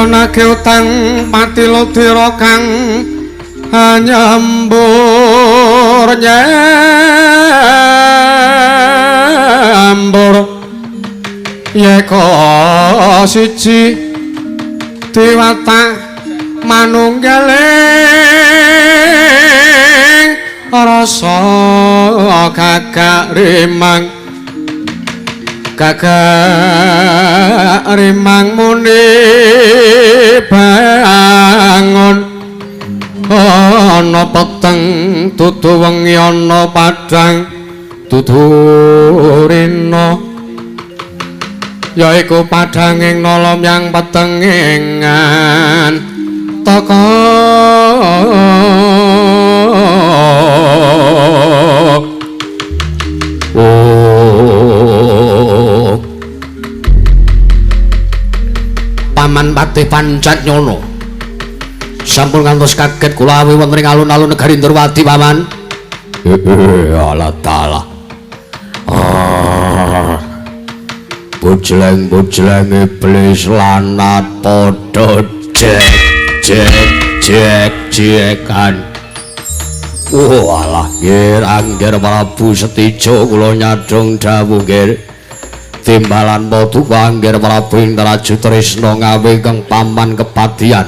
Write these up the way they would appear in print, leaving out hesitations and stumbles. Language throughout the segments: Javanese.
nganake utang patilodira kang nyambur nyambur yeka siji diwatak manunggaling rasa gagak rimang muni bangun ana peteng dudu wengi ana padang dudu rina yaiku padanging nolom yang petengingan toko Paman Patih Pancatnyono sampun ngantos kaget kula awi wonten ing alun-alun negari Ndrawati paman. Allah taala. Bojleng-bojleng iblis lanat padha jekan. Walah nggih Angger Prabu Setijo kula nyadong dawuh nggih. Timbalan Paduka Angger Prabu Indrajit Tresna ngawe kang paman kepatihan.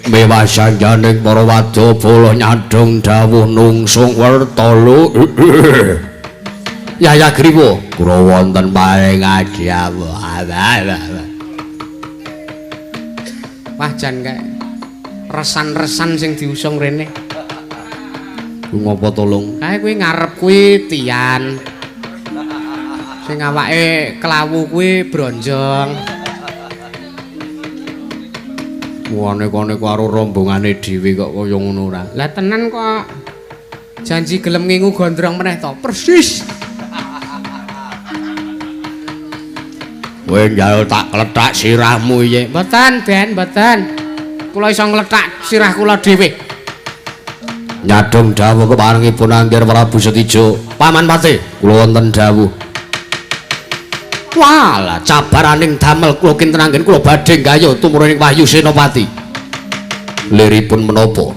Mewah sanjaning para wadya kula nyadong dawuh nungsung wertala. Yaya Griwa kula wonten paring ajab. Wah jan kae resan-resan sing diusung rene. Ngopo tolong? Kae kuwi ngarep kuwi tiyan. Sing awake klawu kuwi bronjong. Wane-kone karo rombongane dhewe kok kaya ngono ora. Lah tenan kok janji gelem ngingu gondrong meneh to. Persis. Kowe njaluk tak kletak sirahmu iki. Mboten, Ben, mboten. Kula iso ngletak sirah kula dhewe. Nyadong dawuh keparengipun Angger Prabu Setijo. Paman Patih, kula wonten dawuh. Walah, cabaraning damel kula kinten anggen kula badhe gaya tumurun Wahyu Senopati. Liripun menapa?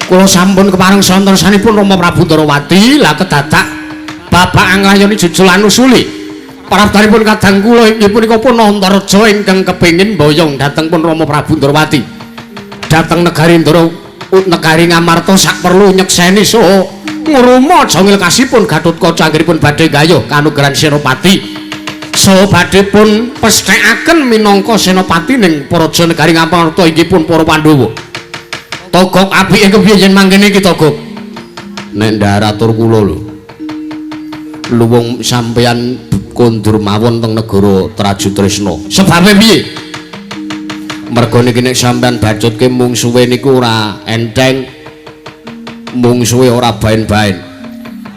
Kula sampun kepareng sontorsanipun Rama Prabu Ndrawati, lah kedadak Bapak anglayoni jujulan usuli. Parabdanipun kadang kula inggih punika pun Antareja ingkang kepengin mboyong dhateng pun Rama Prabu Ndrawati. Dhateng negari negari Ngamarta sak perlu nyekseni saha ngrumo jangil kasipun Gatotkaca anggenipun badhe gayuh kanugrahan Senopati saha badhe pun pesthekaken minangka senopati ning praja negari Ngamarta inggih pun para Pandhawa. Togok apike kepiye yen mangkene iki Togok? Nek ndaratur kula lho. Luwung sampeyan kondur mawon teng negara Traju Tresna. Sebabe piye? Mergo niki nek sampean bacutke mungsuhe niku ora enteng, mungsuhe ora baen-baen.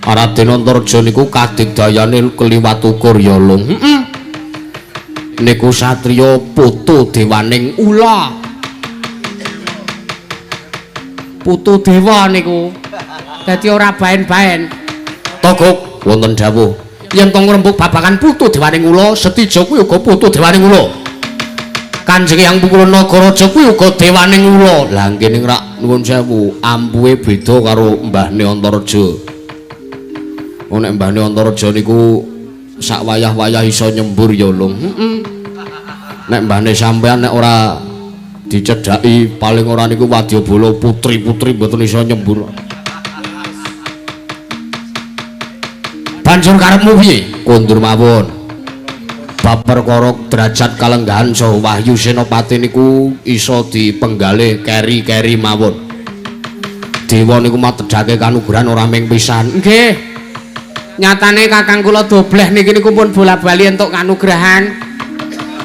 Raden Antareja niku kadigdayane kliwat ukur ya lung. Niku satriya putu dewaning ula. Putu dewa niku. Dadi ora baen-baen. Togok wonten dawuh, yen tong ngrembug babagan putu dewaning ula, Setijo kuwi uga putu dewaning ula. Kanjeng Hyang Pukul Nagaraja kuwi uga dewaning ula. Lah kene rak nuwun sewu, ampuhe beda karo mbahne Antareja. Nek mbahne Antareja niku sak wayah-wayah iso nyembur ya lung. Nek mbahne sampean nek ora dicedhaki paling ora niku wadyabala putri-putri mboten iso nyembur. Banjur karepmu piye? Kondur mawon. Bab perkara derajat kalenggahan saha Wahyu Senopati niku iso dipenggalih keri-keri mawon. Dewa niku matedhake kanugrahan ora ming pisan. Nggih. Nyatane kakang kula dobleh niki niku pun bola-bali entuk kanugrahan.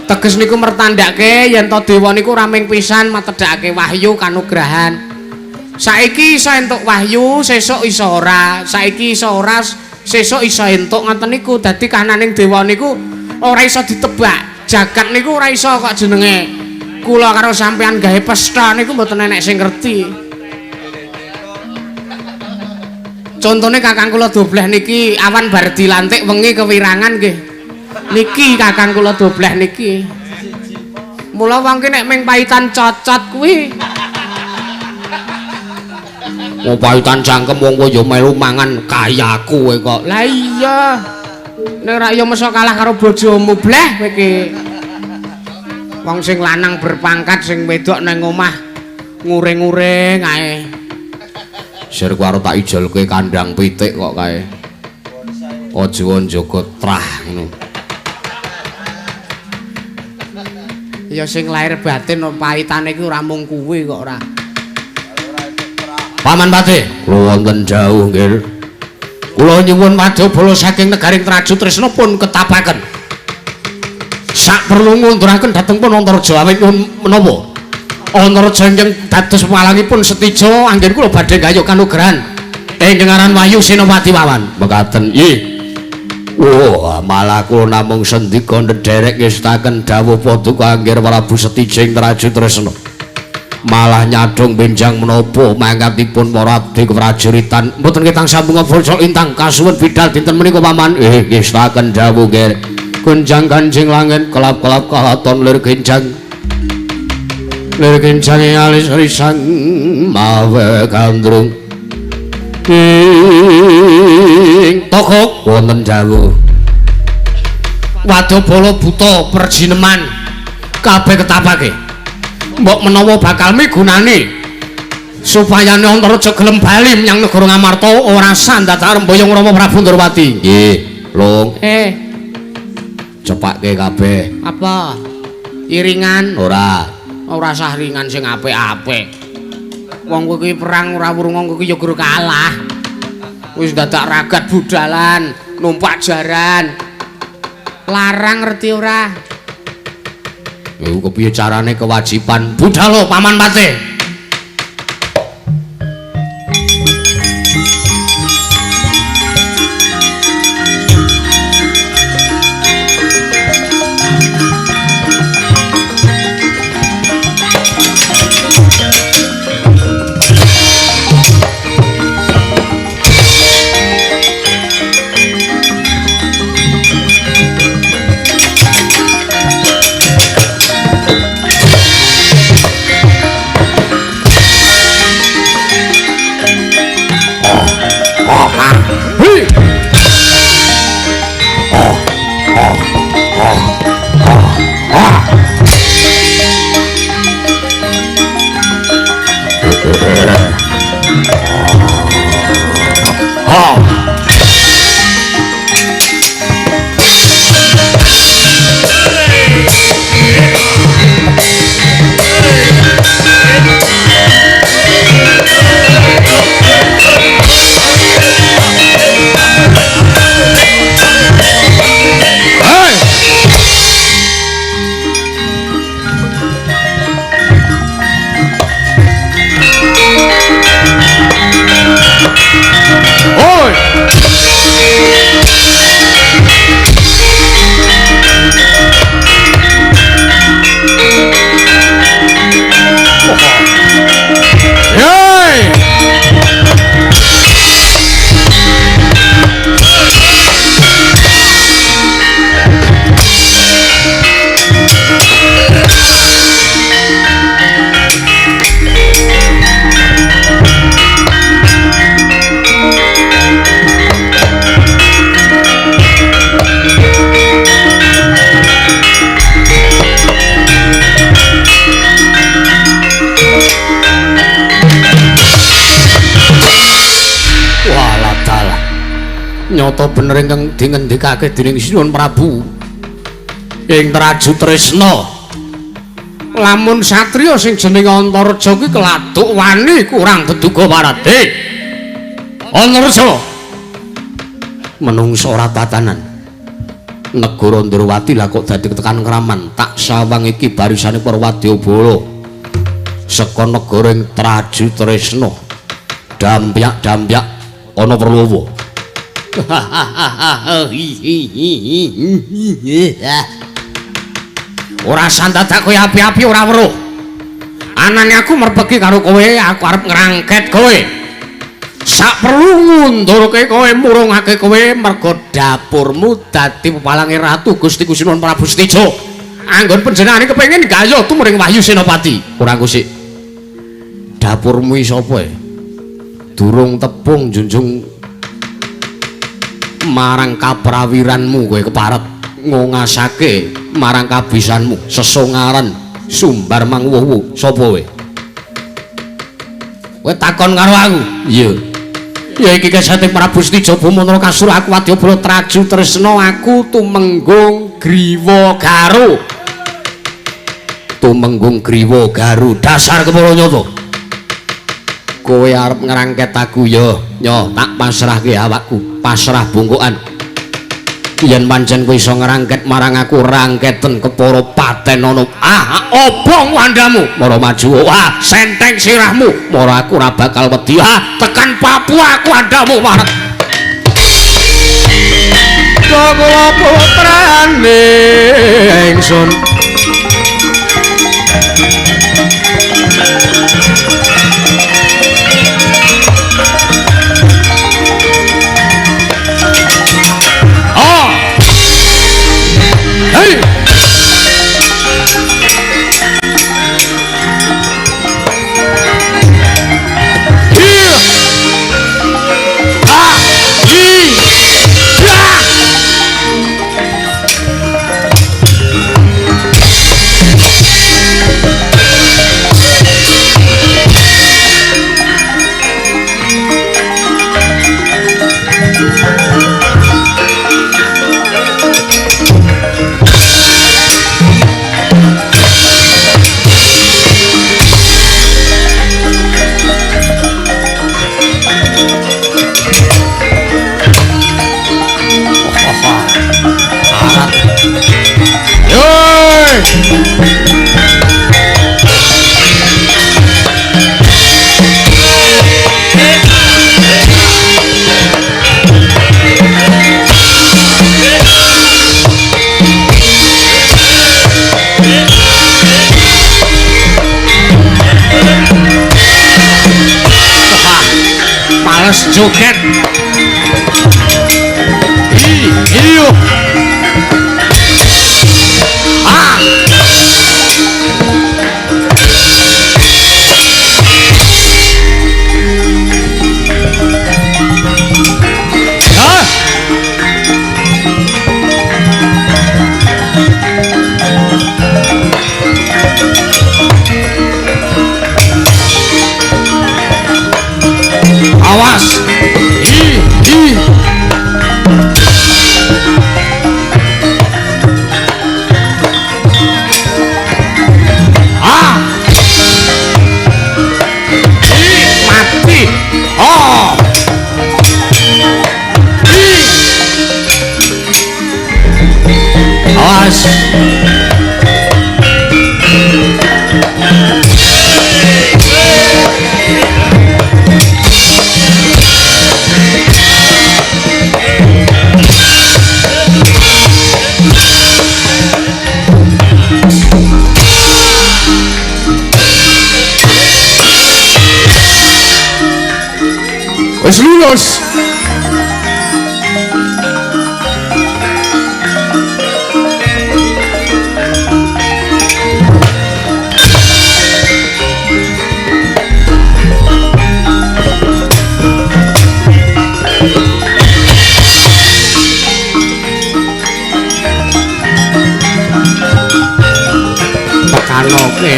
Teges niku mertandake yen to dewa niku ora ming pisan matedhake wahyu kanugrahan. Saiki iso entuk wahyu, sesuk iso ora. Saiki iso ora, sesuk iso entuk ngoten niku. Dadi kahananing dewa niku ora iso ditebak. Jagat niku ora iso kok jenenge kula karo sampean gawe pesta niku mboten enek sing ngerti. Contone kakang kula dobleh niki awan bar dilantik wengi kewirangan nggih. Niki kakang kula dobleh niki. Mula wong ki nek ming paitan cocot kuwi. Wong paitan cangkem wong kowe ya melu mangan kayaku kowe kok. Lah iya. Nek ra ya mesa kalah karo bojomu bleh kowe iki. Wong sing lanang berpangkat sing wedok nang omah nguring-nguring ae. Sir ku arep tak ijolke kandang pitik kok kae. Aja njaga trah ngono. Ya sing lahir batin paitane iki ora mung kuwi kok ora. Paman Pati, kula wonten jauh nggih. Kula nyuwun wadya saking negaring Traju Tresna pun ketapaken. Sak perlu ngunduraken dhateng pun Antaraja awit menapa? Antaraja ingkang dados malangipun setija anggen kula badhe gayuh kanugrahan ingkang aran Wahyu Senopati mawon. Mekaten nggih. Wah, malah kula namung sendika ndherek ngestaken dawuh Paduka Angger Prabu Setija ing Traju Tresna. Malah nyadong benjang menapa mangkatipun para abdi keprajuritan mboten ketang sambung fulsa intang kasuwun bidal dinten menika paman ngestaken dawuh nggih. Kunjang Kanjeng Langit kelap-kelap kalaton lir genjang alis risang mawe gandrung ing tokok wonten dawuh Wadabala buta perjineman kabeh ketapake mbok menawa bakal migunani supaya Antaraja gelem bali menyang negara Ngamarta ora sandatar mboyong Rama Prabu Ndrawati. Nggih, Lung. Cepake kabeh. Apa? Iringan? Ora sah ringan sing apik-apik. Wong kowe iki perang ora wurung kowe iki ya guru kalah. Wis dadak ragat budalan, numpak jaran. Larang ngerti ora? Iku kepiye carane kewajiban budal lho Paman Pati. Nyata bener ingkang dingendikake dening Sinuwun Prabu ing Traju Tresna. Lamun satriya sing jeneng Antaraja kuwi keladuk wani kurang beduga warade. Antaraja menungso ora tatanan. Negara Ndrawati lah kok dadi tekan Kraman. Tak sawang iki barisane para wadyabala saka negara ing Traju Tresna. Dampyak-dampyak ana Prawa. Ora sandadak kowe api-api ora weruh. Anane aku merpeki karo kowe, aku arep ngrangket kowe. Sak perlu ngundurke kowe murungake kowe mergo dapurmu dadi pepalange ratu Gusti Sinuwun Prabu Setija. anggon panjenengane kepengin gaya tumring Wahyu Senopati. Ora kusik. Dapurmu sapa e? Durung tepung junjung marang kaprawiranmu kowe keparep ngongasake marang kabisanmu sesongaran sumbar mangwuwu sapa kowe? Kowe takon karo aku. Iya. Ya iki kesate Prabu Stijaba Mantra Kasur aku Wadyabala Traju Tresna aku tumenggung Griwa Garu. Tumenggung Griwa Garu dasar kepala nyata. Kowe arep ngrangket aku ya, nyo tak pasrahke awakku, pasrah bungkukan. Yen pancen kowe iso ngrangket marang aku rangketen kepara paten ana. Ah, obong wandamu, mara maju. Wah, senteng sirahmu, mara aku ora bakal wedi. Ah, tekan Papua aku wandamu marang. Kula putrane ingsun. Hey! Males joget. Iyo. Ah. Awas. Mati. Oh. Awas. Wis lulus. Tekanoke.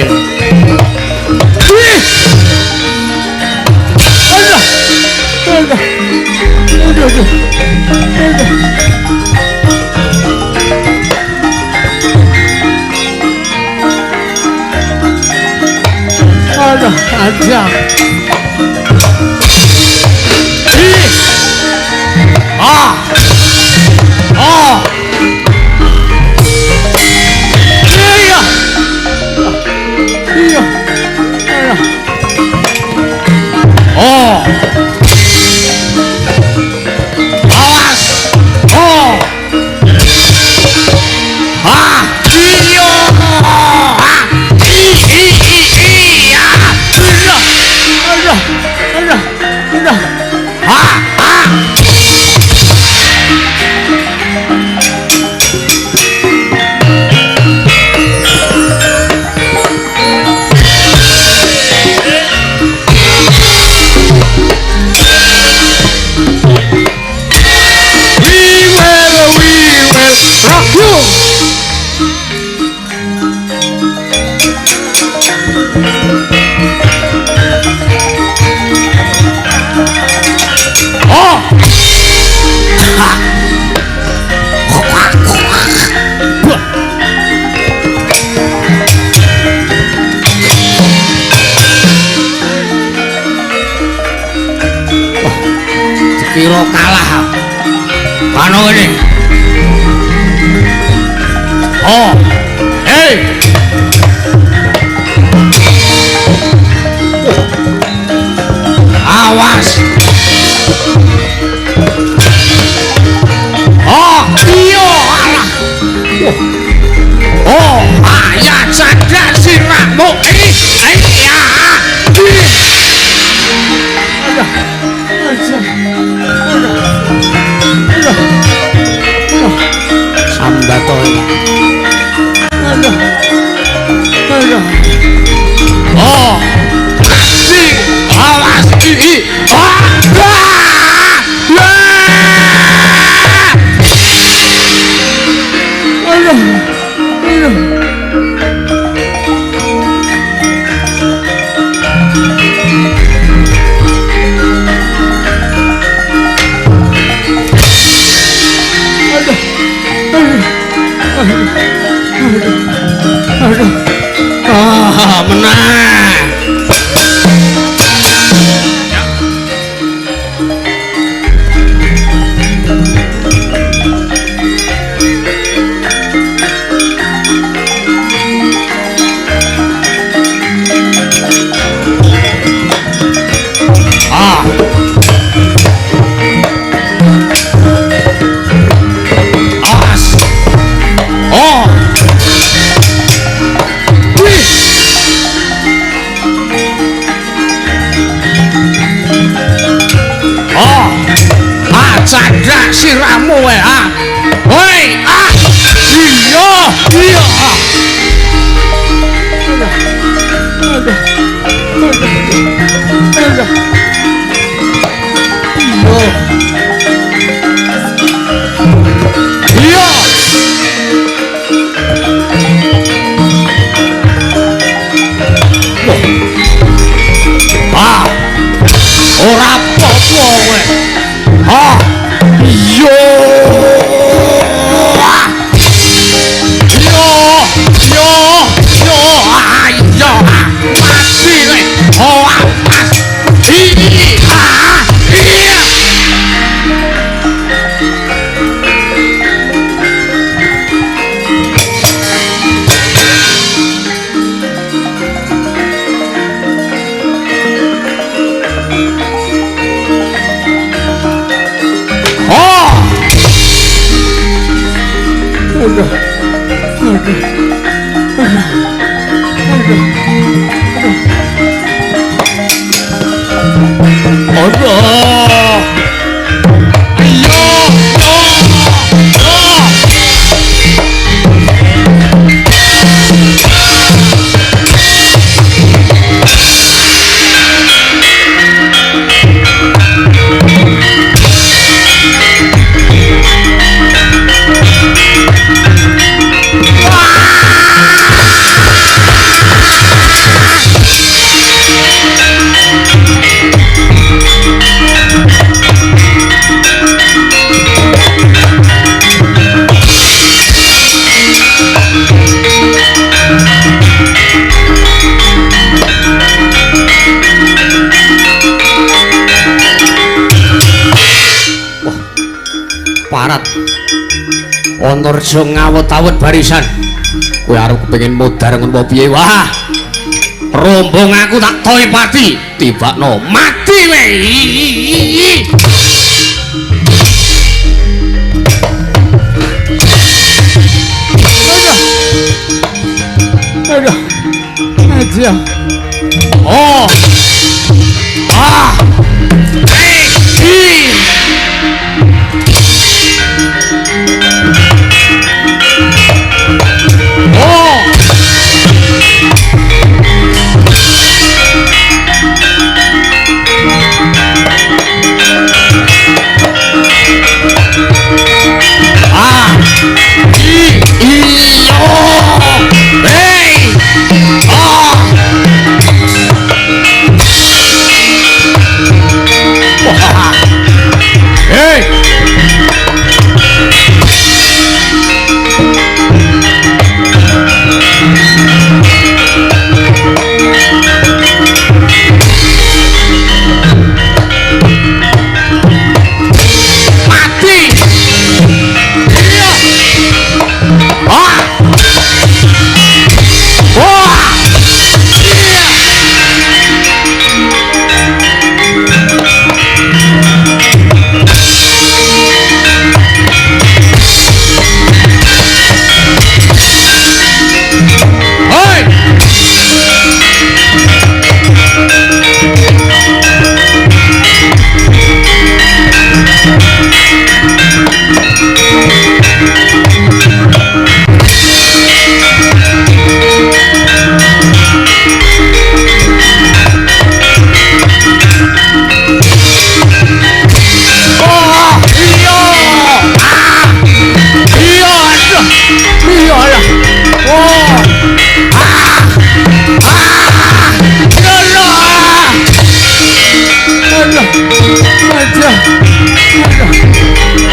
Aduh, aja. Ah. Oh. Iya. Iya. Oh. Awas. Oh. Ah. Iya. Ah. Iya. Ada. Ah. Ah. kira kalah. Kano ini. Oh, hei. Awas. Oh, iya alah. Oh, ayah Chandra sirahmu ya. Sambatoi. Oh, asik, awas, menang. Chandra siramu ah. Woi ah. Iya, iya. Iya. Ah. Ora apa-apa kowe. Ah. Yo, ayo, mati le, oh apas, iya. Parat Antarja ngawut-awut barisan kowe arep kepengin modar ngono piye wah rombong aku tak toy pati tibakno mati we aduh aja oh ah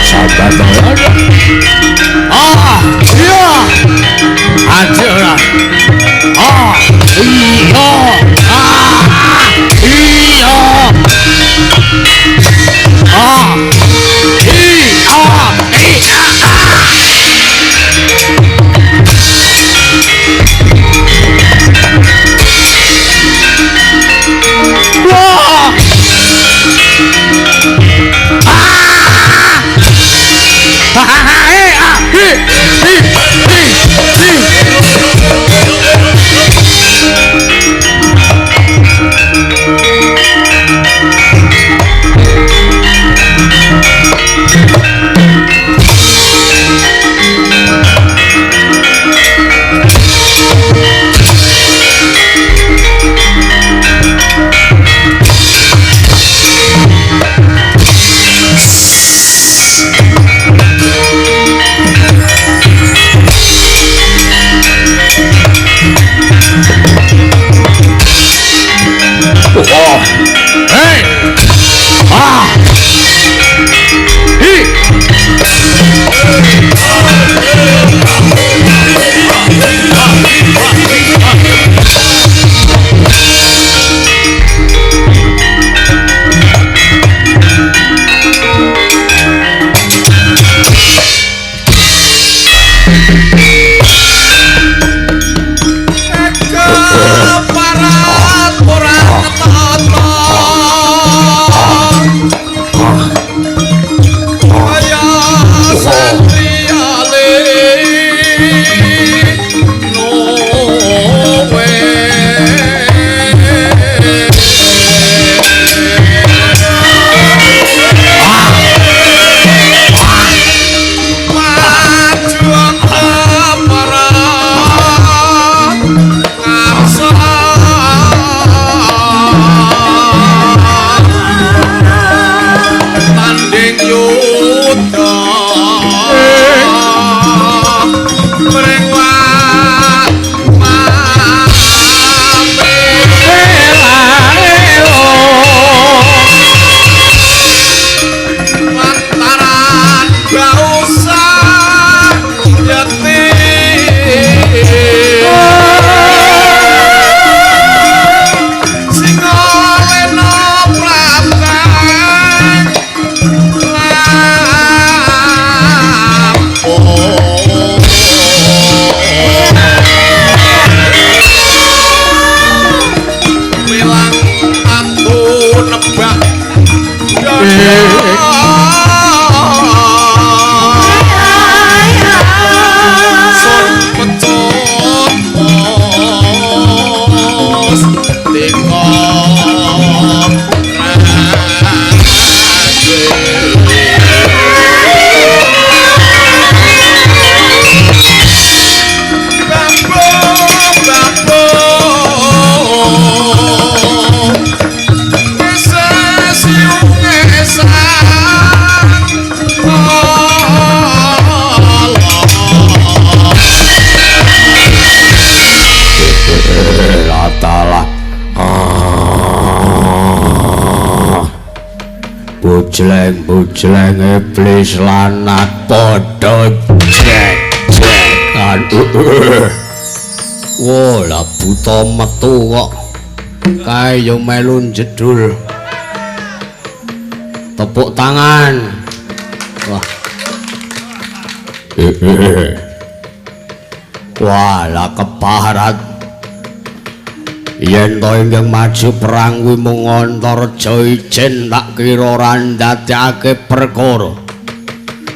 Sabar aja. Ah, iya. Aja lah. Ah, iya. Ah, iya. Ah, iya. Wah. Oh. Hey. Ah. Hi. Bujleng iblis lanat padha jek-jekan. Wah, lah buta metu kok. Kae yo melu jedul. Tepuk tangan. Wah. Wah, lah keparat. Yen to ingkang maju perang kuwi mung Antareja ijen tak kira ora ndadekake perkara.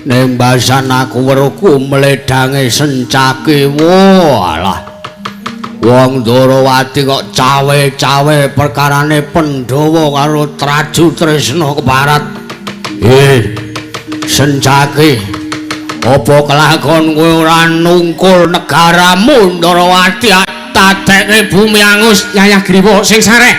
Ning basan aku weruhku mledhange sencake. Walah. Wong Ndrawati kok cawe-cawe perkarane Pandhawa karo Traju Tresna keparat. Sencake. Apa kelakon kowe ora nungkul negaramu Ndrawati? Tadekke bumi angus Nyayah Griwa sing sareh.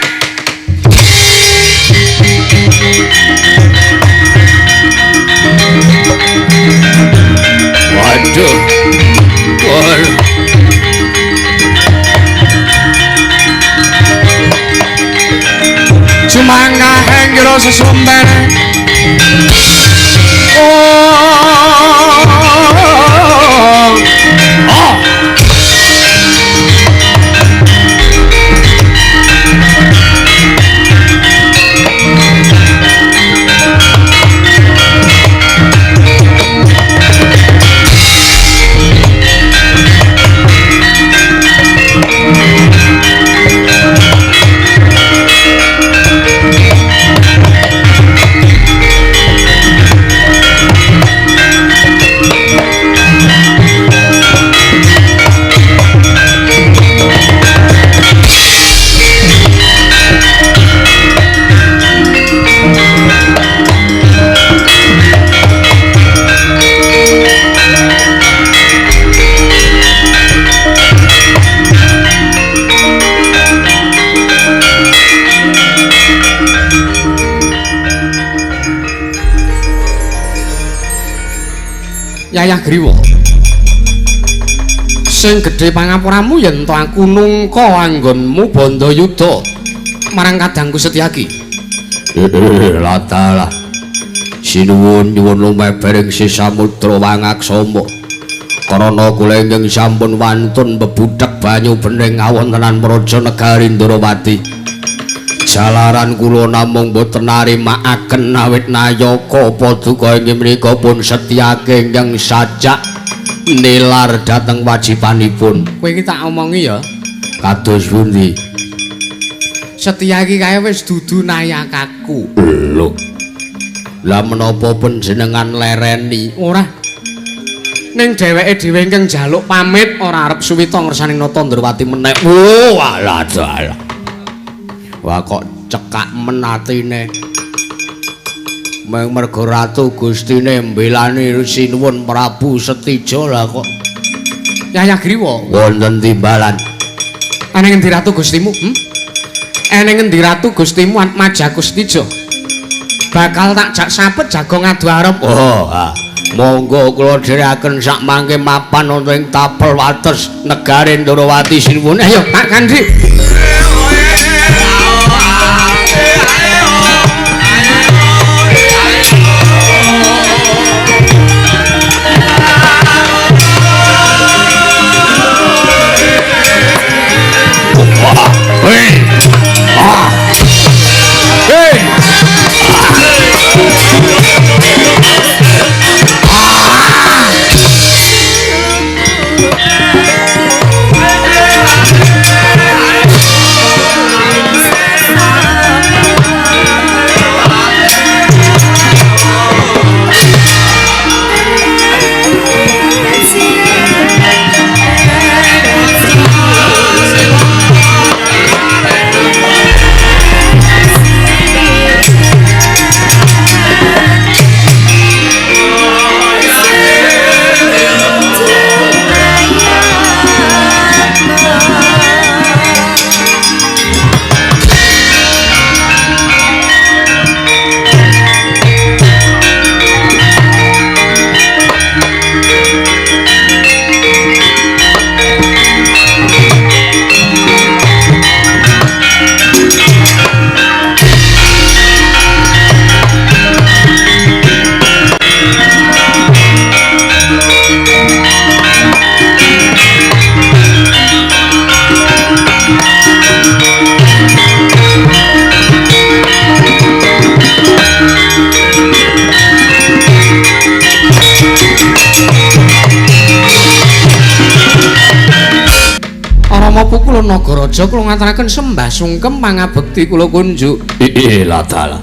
Waduh. Cumangga henggiro sesumbere Yayah Griwa sing gedhe pangapuramu yen to aku nungka anggonmu Bandayuda marang kadangku Setyaki. Ladalah sinuwun nyuwun lumebering Sisamudra Wangaksama karana kula ingkang sampun wantun bebudhek banyu bening awontenan Praja Negari Ndarawati. Jalaran kula namung boten narimakaken awit nayaka paduka inggih menika pun Setyaki ingkang sajak nilar dhateng wajibanipun. Kowe iki tak omongi ya. Kados pundi? Setyaki kae wis dudu nayakaku. Lho. Lah menapa panjenengan lereni? Ora. Ning dheweke dhewe ingkang njaluk pamit ora arep suwita ngersaning Nata Ndrawati meneh. Oh, alah dalah. Wah kok cekak menatine. Meng mergo ratu gustine mbelani sinuwun Prabu Setija lah kok. Yayah Griwa wonten timbalan. Ana ngendi ratu gustimu? Ana ngendi ratu gustimu Atmajaku Setija? Bakal tak jak sapet jago ngadu arep. Oh, monggo kula dherekaken sak mangke mapan wonten ing tapel wates negari Ndarawati sinuwun. Ayo tak kandhi. Kula Nagaraja kula ngaturaken sembah sungkem pangabekti kula kunjuk. Lah dalah.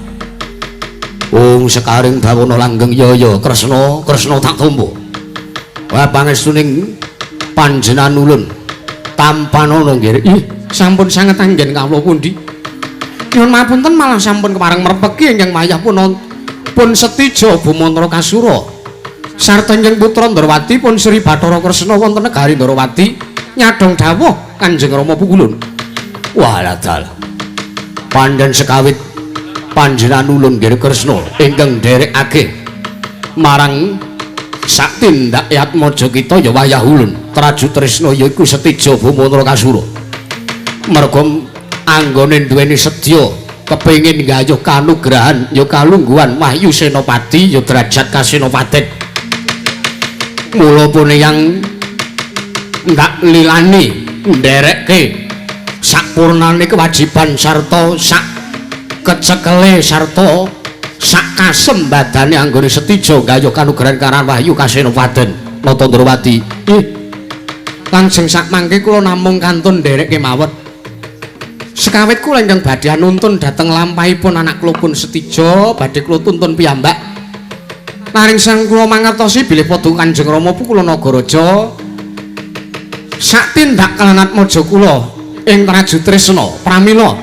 Wong sekaring bawana langgeng yaya Kresna tak tampa. Wah pangestuning panjenengan ulun tampanana nggih. Sampun sanget anggen kawula pundi. Nyuwun mapunten malah sampun kepareng merpeki ingkang mayah pun Setija Bumantara Kasura. Sarta ingkang putra Ndrawati pun Sri Bathara Kresna wonten negari Ndrawati nyadong dawuh Kanjeng Rama Pukulun. Wah dalah. Pandhen sekawit panjenengan ulun nggih Kresna ingkang nderekake marang sak tindak Yatmaja kita ya wayah ulun Traju Tresna yaiku Setija Bumantara Kasura. Merga anggone duweni sedya kepengin gayuh kanugrahan ya kalungguhan Wahyu Senopati ya derajat kasenopaten. Mula pune yang ndak lilani nderekke sakpurnane kewajiban sarta sak kecekele sarta sak kasembadane anggone setija gayuh kanugrahan karan Wahyu kasenopaten Nata Ndrawati. Kanjeng sak mangke kula namung kantun nderekke mawon. Sekawit kula ingkang badhe nuntun dhateng lampahipun anak kula pun setija badhe kula tuntun piyambak. Laring sang kula mangertosi bilih padha Kanjeng Rama kula Nagaraja sak tindak kalanat maja kula ing Traju Tresna pramila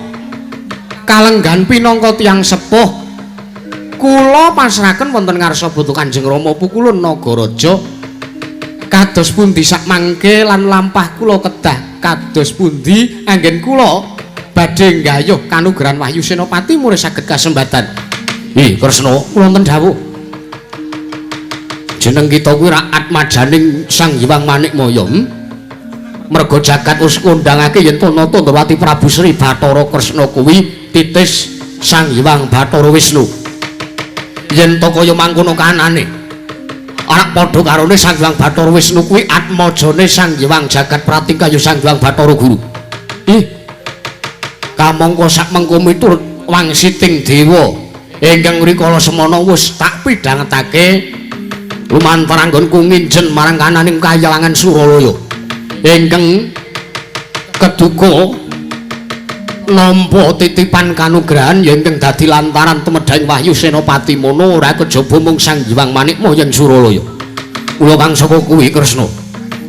kalenggan pinangka tiyang sepuh kula pasrahaken wonten ngarsa Bata Kanjeng Rama kula Nagaraja kados pundi sak mangke lan lampah kula kedah kados pundi anggen kula badhe nggayuh kanugrahan Wahyu Senopati mulih saged kasembatan. Kresna kula wonten dawuh. Jeneng kita kuwi raat majaning Sang Hyang Manikmaya. Merga jagat wis kondhangake yen Nata Ndrawati Prabu Sri Bathara Kresna kuwi titis Sang Hyang Bathara Wisnu. Yen to kaya mangkono kanane. Ora padha karone Sang Hyang Bathara Wisnu kuwi atmajane Sang Hyang Jagat Pratingkaya Sang Hyang Bathara Guru. Kamangka sak mengko miturut wangsiting dewa ingkang rikala semana wis tak pidhangetake lumantar anggonku nginjen marang kananing kayelangan Suralaya ingkang keduka nampa titipan kanugrahan ya ingkang dadi lantaran tumedhang Wahyu Senopati mono ora kejaba mung Sang Hyang Manikmaya Suralaya. Kula kang saka kuwi Kresna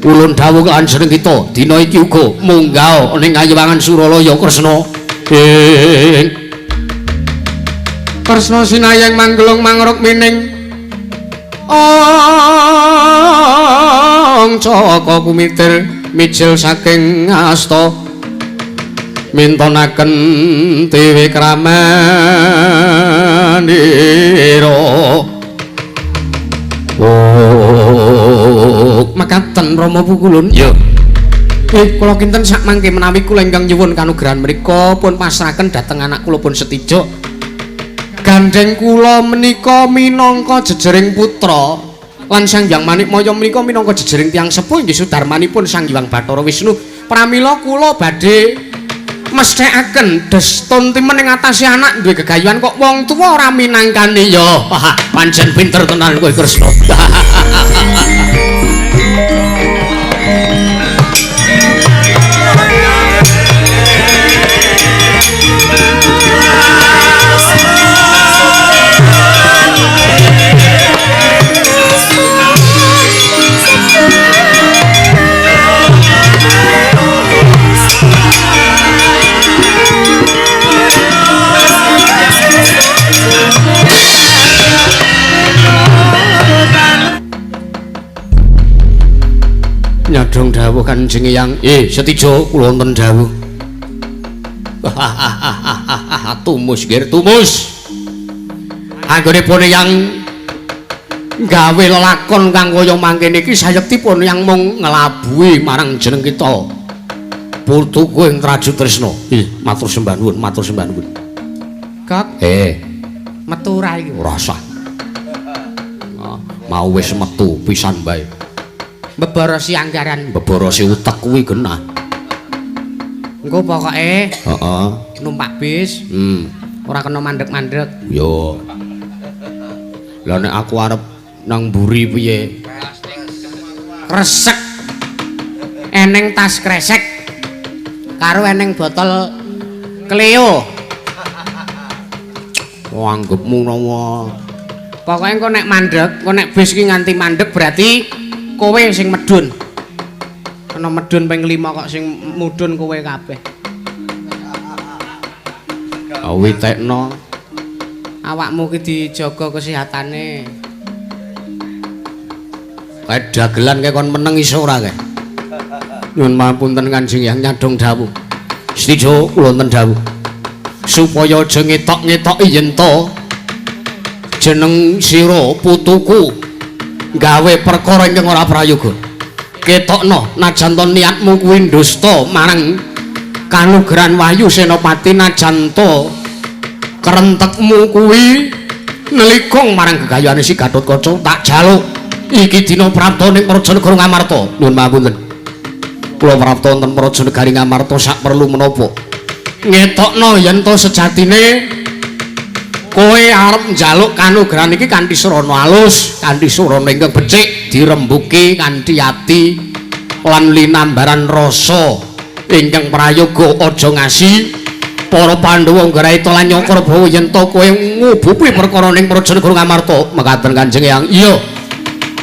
ulun dawuh kanjeneng kita dina iki uga munggah ning kayewangan Suralaya Kresna. Kresna sinayang manggelung mangruk mining Caka kumitir mijil saking asta mintonaken dewe kramanira. Makaten Rama Pukulun. Ya. Kula kinten sak mangke menawi kula ingkang nyuwun kanugrahan menika pun pasrahaken dhateng anak kula pun setija. Gandeng kula menika minangka jejering putra lan Sang Hyang Manikmaya menika minangka jejering tiyang sepuh inggih sudarmanipun Sang Hyang Bathara Wisnu. Pramila kula badhe mesthekaken destun timen ing atase anak duwe gegayuhan kok wong tuwa ora minangkani ya. Pancen pinter tenan kowe Kresna. Nyadong dawuh Kanjeng Hyang. Setija kula wonten dawuh. Tumus nggih tumus. Anggonipun yang gawe lelakon kang kaya mangkene iki sayektipun yang mung nglabuhi marang jeneng kita. Putuku ing Traju Tresna. Matur sembah nuwun, matur sembah nuwun. Kak. Metu ra iki. Ora usah. Mau wis metu pisan bae. Beborosi anggaran, beborosi utek kuwi genah. Engko pokoke numpak bis. Ora kena mandeg-mandeg. Yo. Lah nek aku arep nang mburi piye? Kresek. Eneng tas kresek karo eneng botol Cleo. Anggepmu nopo? Pokoke engko nek mandeg, engko nek bis ki nganti mandeg berarti kowe sing medun. Ana medun ping 5 kok sing mudhun kowe kabeh. Witekno awakmu ki dijaga kesehatane. Kae dagelan kae kon meneng iso ora kae. Nuwun mapunten Kanjeng Hyang nyadong dawuh. Setija kula wonten dawuh. Supaya aja ngetok-ngetoki yen to jeneng sira putuku gawe perkara ingkang ora prayoga. Ketokno najan to niatmu kuwi ndusta marang kanugrahan Wahyu Senopati najan to kerentekmu kuwi nelikung marang gegayane si Gatotkaca tak jaluk iki dina prapta ning Prajanegara Ngamarta. Nuwun pamunten. Kula prapta wonten Prajanegari Ngamarta sak perlu menapa ngetokno yen to sejatine kowe arep njaluk kanugrahan iki kanthi surana alus, kanthi surana ingkang becik, dirembuki kanthi ati lan linambaran rasa ingkang prayoga aja ngasi para Pandhawa nggraita lan nyakara bawa yen to kowe ngubupi perkara ning Prajanegara Ngamarta. Mekaten Kanjeng Eyang. Iya.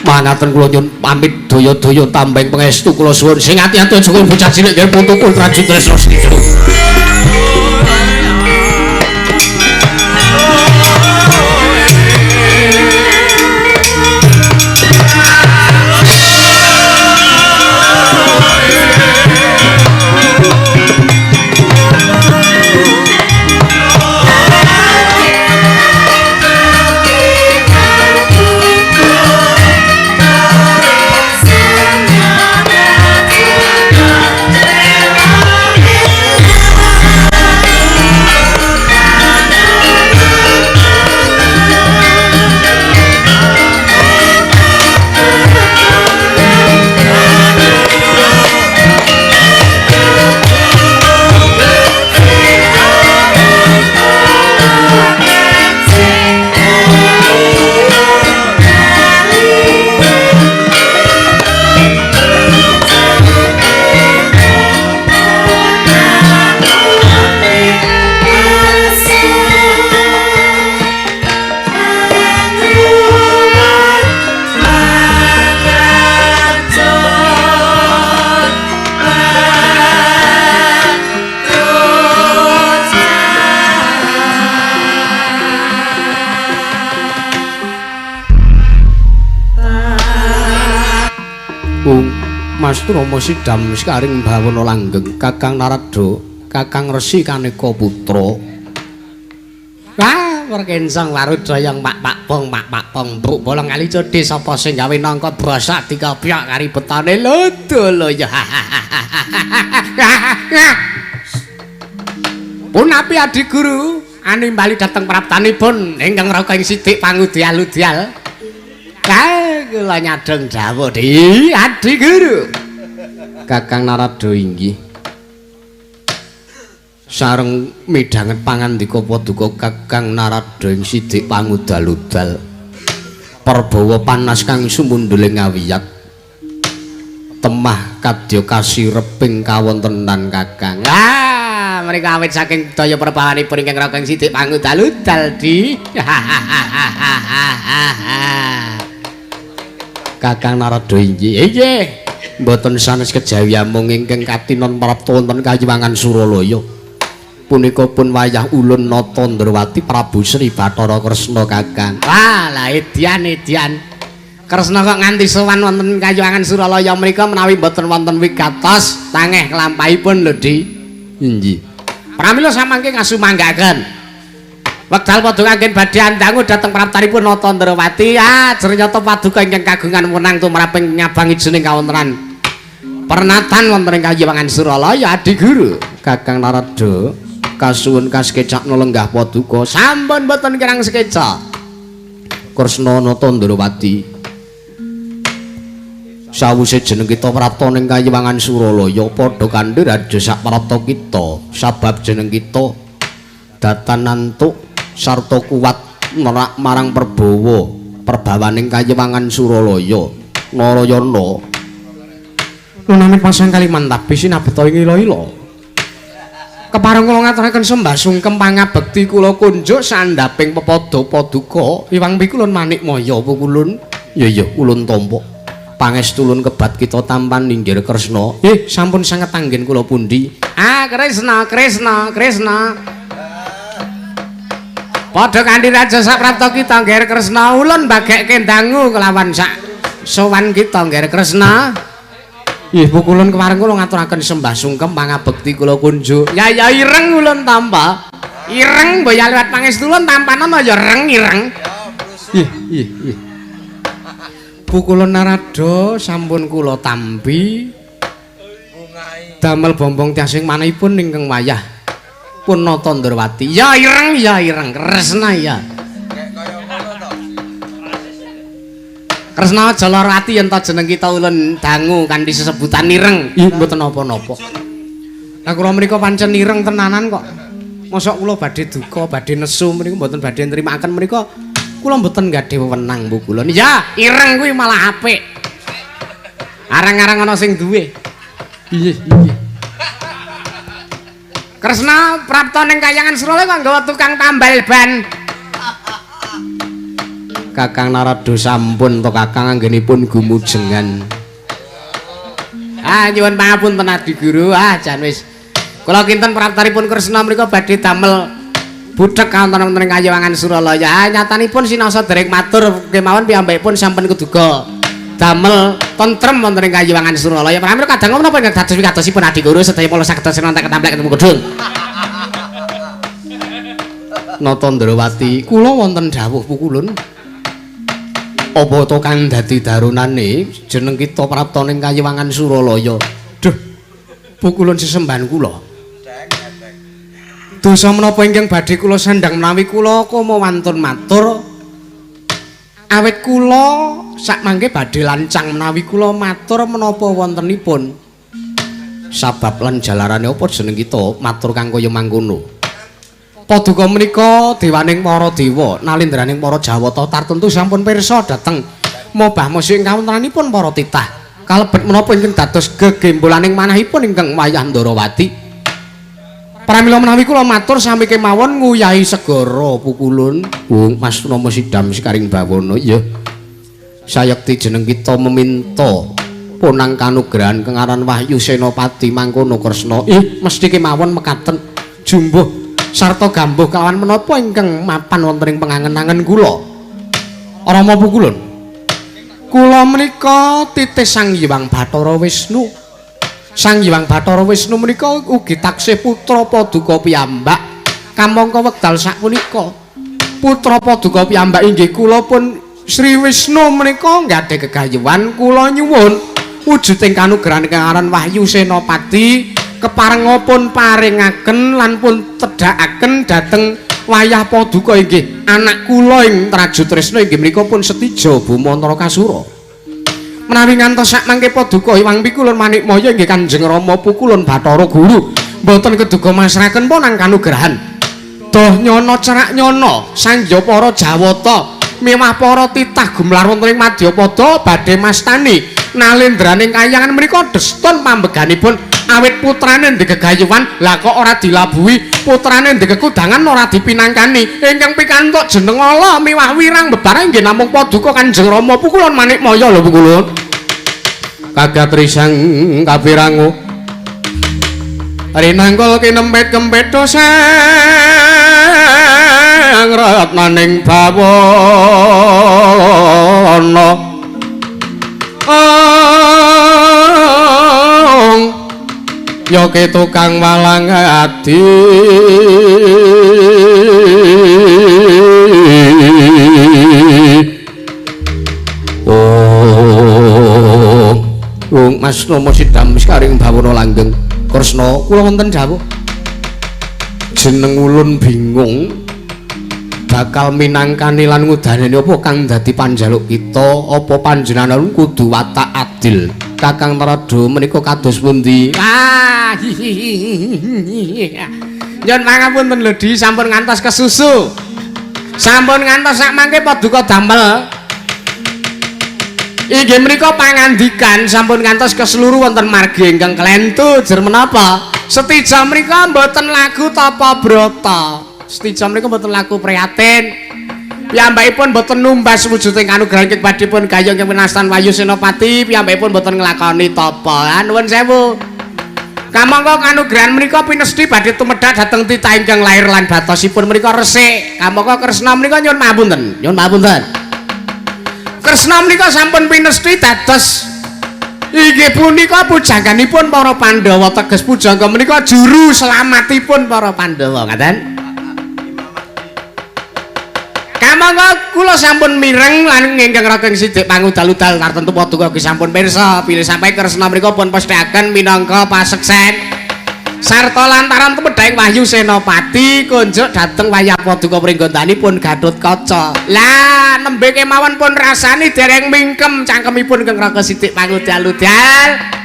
Mangaten kula nyuwun pamit daya-daya tambeng pangestu kula suwun sing ati-ati aja kula bocah cilik nggih putuku Trajut Tresna Sedya. Rama Sidam sekaring bawana langgeng Kakang Narada, Kakang Resi Kaneka putra. Wah, perkensang larut dayang mak pong bruk bolong kali cedhe sapa sing gawe nangka brasak dikapyak karibetane lho ya. Punapi Adi Guru animbali dhateng praptanipun ingkang raka ing sithik pangudial-udial. Kula nyadeng dawuh di Adi Guru. Kakang Narada inggih sareng midhanget pangandika paduka Kakang Narada ing sithik pangudal-udal perbawa panas kang sumunduling ngawiyat temah kadya kasireping kawontenan Kakang. Mereka awit saking daya perbawanipun ingkang raka ing sithik pangudal-udal di Kakang Narada inggih mboten sanes kejawi amung ingkang katinon prapta wonten Kayiwangan Suralaya. Punika pun wayah ulun Nata Ndrawati Prabu Sri Bathara Kresna Kakang. Wah, la edian. Kresna kok nganti sowan wonten Kayiwangan Suralaya mriku menawi mboten wonten wigatos tangeh kelampahipun lho, Di. Inggih. Pramila samangke ngasumanggaken. Wekdal paduka anggen badhe andangu dhateng praptanipun Nata Ndrawati. Ternyata paduka ingkang kagungan wenang tumraping nyabangi jeneng kawontenan pernatan wonten ing Kayiwangan Suralaya. Adi Guru Kakang Narada kasuwun kaskecakna lenggah paduka sampun boten kirang sekeca Kresna Nata Ndrawati sawise jeneng kita prapta ning Kayiwangan Suralaya padha kandhe raja sak prapta kita sabab jeneng kita datanantuk sarta kuat nerak marang perbawa perbawaning Kayiwangan Suralaya. Narayana nunamit pasang Kalimantan sinabeta ing ila-ila kepareng kula ngaturaken sembah sungkem pangabekti kula kunjuk sandhaping pepada paduka Iwang Pikulun Manikmaya pukulun ya ulun tampa pangestu ulun kebat kita tampan ninggir Kresna. Sampun sanget anggen kula pundi. Kresna padha kanthi raja saprapta kita ngger Kresna ulun bagekke dangu kelawan sak sowan kita ngger Kresna. Pukulun kepareng kula ngaturaken sembah sungkem pangabekti kula kunjuk. Ya ireng ulun tampa. Ireng mbaya liwat pangestu ulun tampanana ya ireng. Pukulun Narada sampun kula tampi damel bombong tiasing manahipun ingkang wayah pun nata Ndrawati. Ya ireng Kresna ya. Kresna aja lara ati yen ta jeneng kita ulun dangu kanthi sesebutan ireng. Ih mboten napa-napa. Lah kula mriku pancen ireng tenanan kok. Mosok kula badhe duka, badhe nesu mriku mboten badhe nrimakaken mriku. Kula mboten gadhe wewenang Bu kula. Ya, ireng kuwi malah apik. Arang-arang ana sing duwe. Piye? Kresna prapta ning Kayangan Suralaya kok nggawa tukang tambal ban. Kakang Narada sampun to Kakang anggenipun gumujengan. Nyuwun pangapunten Adi Guru. Jan wis. Kula kinten praptanipun Kresna mriku badhe damel budhek wonten ing Kayangan Suralaya. Nyatanipun sinasa dereng matur kemawon piyambakipun sampun keduga damel tentrem wonten ing Kayangan Suralaya. Pramila kadang menapa ingkang dados wigatosipun Adi Guru sedaya kula saged senentek ketamplek ketemu gedung. Nata Ndrawati, kula wonten dawuh pukulun. Apa to kang dadi darunane jeneng kita prapta ning Kayangan Suralaya. Duh. Pukulun sesembahan kula. Dosa menapa ingkang badhe kula sandhang menawi kula kama wantun matur awit kula sakmangke badhe lancang menawi kula matur menapa wontenipun sabab lan jalarane apa jeneng kita matur kang kaya mangkono. Paduka menika dewaning para dewa nalindraning para Jawata tartentu sampun pirsa dhateng mobah musik kawontenanipun para titah kalebet menapa ingkang dados gegembolaning manahipun ingkang wayah Ndrawati. Pramila menawi kula matur sami kemawon nguyahi segara pukulun Wong Mas Rama Sidam sikaring bawana ya sayekti jeneng kita meminta punang kanugrahan kengaran Wahyu Senopati mangkono Kresna. Mesti kemawon mekaten jumbuh sarta gambuh kawan menapa ingkang mapan wonten ing pengangen-angen kula. Rama pukulun. Kula menika titih Sang Hyang Bathara Wisnu. Sang Hyang Bathara Wisnu menika ugi taksih putra Paduka piyambak. Kamangka wekdal sapunika putra Paduka piyambak inggih kula pun Sri Wisnu menika nggadahi gegayuhan kula nyuwun wujuding kanugrahan kengaran Wahyu Senopati keparengipun paringaken lan pun tedhakaken dhateng wayah Paduka inggih anak kula ing Traju Tresna inggih menika pun Setija Bumantara Kasura. Menawi ngantos sakmangke Paduka Hyang Pikulun Manikmaya inggih Kanjeng Rama Pukulun Bathara Guru mboten keduga masrahaken ponang kanugrahan. Doh nyono cerak nyono sangya para Jawata miwah para titah gumlar wonten ing Madyapada badhe mastani nalendraning Kayangan menika deston pambeganipun awit putrane ndek gegayuhan lah kok ora dilabuhi putrane ndek kekudangan ora dipinangkani ingkang pikantuk jeneng ala miwah wirang bebarang nggih namung Paduka Kanjeng Rama Pukulun Manikmaya lho Pukulun kagatrisang kapirangu rinangkul kinempet-kempet dosang ratnaning bawana yoke tukang walang adi Mas Rama Sidam sekaring bawana langgeng Kresna kula wonten dawuh jeneng ulun bingung bakal minangkani lan ngudaneni apa kang dadi panjaluk kita apa panjenengan kudu watak adil Kakang Narada menika kados pundi Nyon pangapunten lho Di sampun ngantos kesusu sampun ngantos sakmangke Paduka damel inggih menika pangandikan sampun ngantos keseluruh wonten margi ingkang klentu jer menapa Setija menika mboten lagu tapa brata Setija menika mboten lagu prihatin piyambakipun mboten numbas wujuding kanugrahan kepadipun gayung ing winastan Wahyu Senopati piyambakipun mboten nglakoni tapa nuwun sewu kamangka kanugrahan menika pinesti badhe tumedhak dhateng titah ingkang lair lan batosipun menika resik kamangka Kresna menika nyuwun pamunten Kresna menika sampun pinesti dados inggih punika pujanganipun para Pandhawa teges pujangga menika juru selamatipun para Pandhawa ngaten. Kamangka kula sampun mireng lan ingkang raking sithik pangudal-udal tartentu Paduka sampun pirsa bilih sampai Kresna menika pun pesthekaken minangka paseksen sarta lantaran temedhaing Wahyu Senopati kunjuk dhateng wayah paduka pringgontanipun Gatotkaca. Lah nembe kemawon pun rasani dereng mingkem cangkemipun Kang Raka sithik pangudal-udal.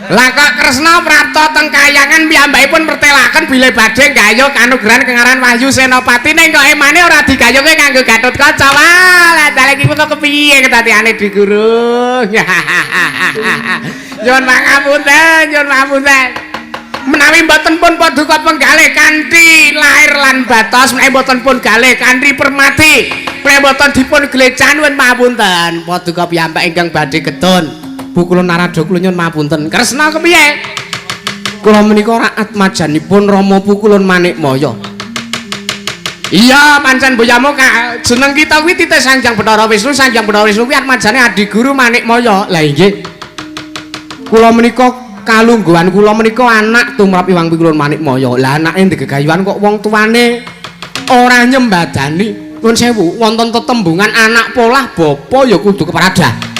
Lah kok Kresna prapta teng kayangan piyambakipun mertelaken bilih badhe gayuh kanugrahan Kengaran Wahyu Senopati ning kok emane ora digayuhke kanggo Gatotkaca. Wah, lah dalek iku kok kepiye ketatiane Di Guru. Nyuwun pangapunten, nyuwun pangapunten. Menawi mboten pun paduka penggalih kanthi lair lan batos, menawi mboten pun galih kanthi permati, menawi mboten dipun glecah nyuwun pangapunten. Paduka piyambak ingkang badhe getun. Kula Narada kula nyuwun mapunten. Kresna kepiye? Kula menika raat majanipun Rama Pukulun Manikmaya. Iya, pancen boyamu jeneng kita kuwi Titih Sanjang Bathara Wisnu. Sanjang Bathara Wisnu kuwi atmajane Adi Guru Manikmaya. Lah inggih. Kula menika kalungguhan kula menika anak tumrap Iwang Pikulun Manikmaya. Lah anake ndegegayuhan kok wong tuane ora nyembadani. Nuwun sewu, wonten tetembungan anak polah bapa ya kudu kepradah.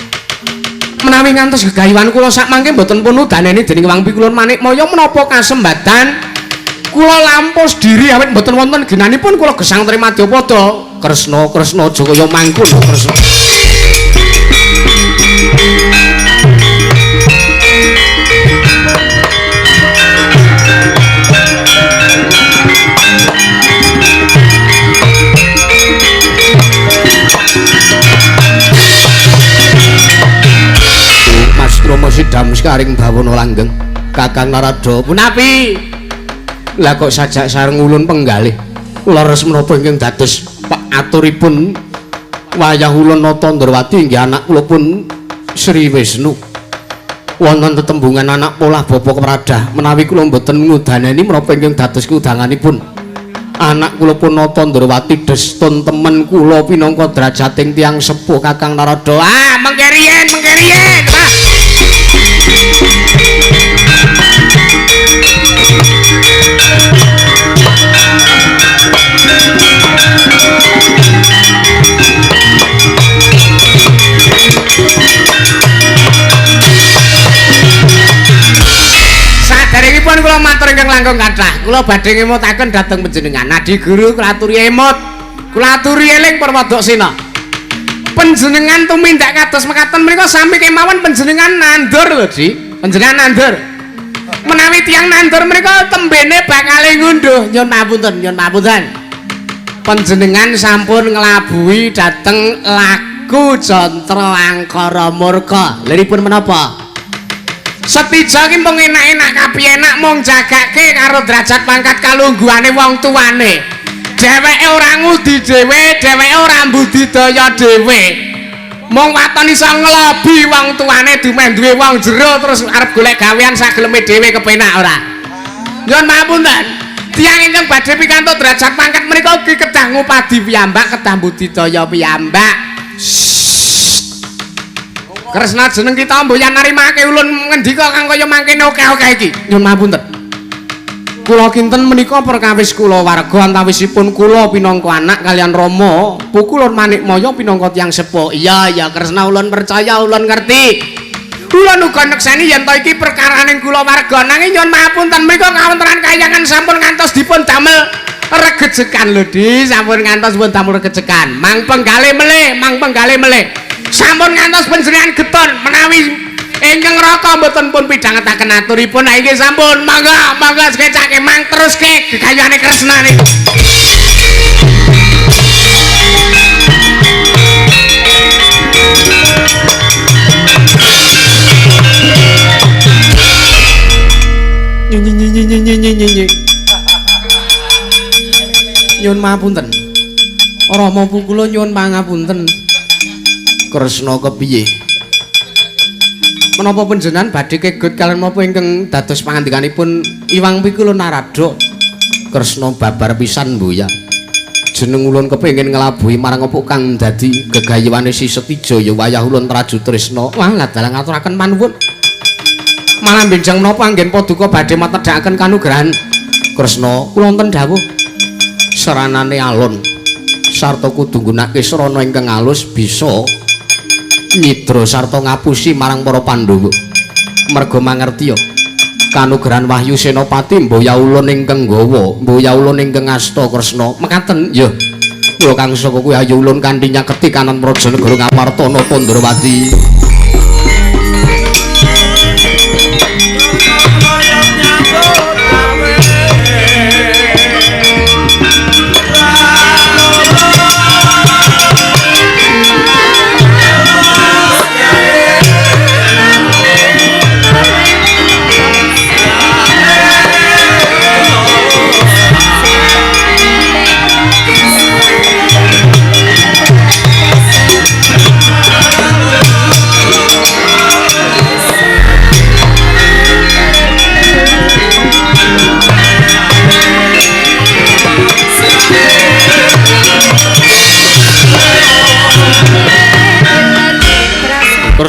Menawi ngantos gegayuhan kula sak mangke mboten pun udaneni dening Iwang Pikulun Manikmaya menapa kasembadan kula lampus diri awit mboten wonten ginanipun kula gesang Trimadyapada. Kresna Kresna aja kaya mangkun Kresna. Rama sidam sekaring bawana langgeng Kakang Narada punapi lah kok sajak sareng ulun penggalih leres menapa ingkang dados aturipun wayah ulun Nata Ndrawati inggih anak kula pun Sri Wisnu wonten tetembungan anak polah bapa kepradah menawi kula mboten ngudaneni menapa ingkang dados kudanganipun anak kula pun Nata Ndrawati destun temen kula pinangka drajating tiyang sepuh Kakang Narada. Ah mengke riyen saderengipun kula matur ingkang langkung kathah kula badhe ngemutaken dhateng panjenengan Adi Guru kula aturi emut kula aturi eling Parwadasena panjenengan tumindak kados mekaten menika sami kemawon panjenengan nandur lho Di panjenengan nandur menawi tiyang nandur menika tembene bakal ngunduh nyuwun pamunten panjenengan sampun nglabuhi dhateng lagu Jantra Angkara Murka liripun menapa setija ki mung enak-enak kapienak mung jagake karo derajat pangkat kalungguhane wong tuane dheweke ora ngudi dhewe dheweke ora mbudidaya dhewe mung waton iso nglobi wong tuane dumeh duwe wong jero terus arep golek gawean sageleme dhewe kepenak ora nyuwun pamunten tiyang ingkang badhe pikantuk derajat pangkat menika ugi kedah ngupadi piyambak kedah mbudidaya piyambak Kresna jeneng kita mboyan narimake ulun ngendika kang kaya mangkene oke-oke iki. Nyuwun pamunten. Kula kinten menika perkawis kula warga antawisipun kula pinangka anak kalian Rama Pukulun Manikmaya pinangka tiyang sepuh. Iya Kresna ulun percaya ulun ngerti. Ulun uga nekseni yen to iki perkaraning kula warga nanging nyuwun pamunten menika kawontenan kayangan sampun ngantos dipun damel regejekan lho Di sampun ngantos dipun damel regejekan. Mang penggalih melih. Sampun ngantos panjenengan getun menawi ingkang Raka mboten pun pidhangetaken aturipun ha inggih sampun mangga sekecake mang teruske gegayuhane Kresna niku nyuwun mapunten Rama Pukulun nyuwun pangapunten Kresna kepiye? Menapa panjenengan badhe kegut kalian menapa ingkang dados pangandikanipun Iwang Pikulun Narada? Kresna babar pisan mboya. Jeneng ulun kepengin nglabuhi marang apa kang dadi gegayuhane Si Setijaya wayah ulun traju tresna. Wah, ladalang ngaturaken panuwun. Malah benjang menapa anggen paduka badhe matedhakaken kanugrahan Kresna kula wonten dawuh saranane alon sarta kudu nggunakake srana ingkang alus bisa nyidra sarta ngapusi marang para Pandhawa merga mangertiya kanugrahan Wahyu Senopati mboya ulun ingkang nggawa mboya ulun ingkang asta Kresna mekaten ya kula kang saka kuwi ayu ulun kanthi nyaketi kanan Praja Negara Ngamarta napa Ndrawati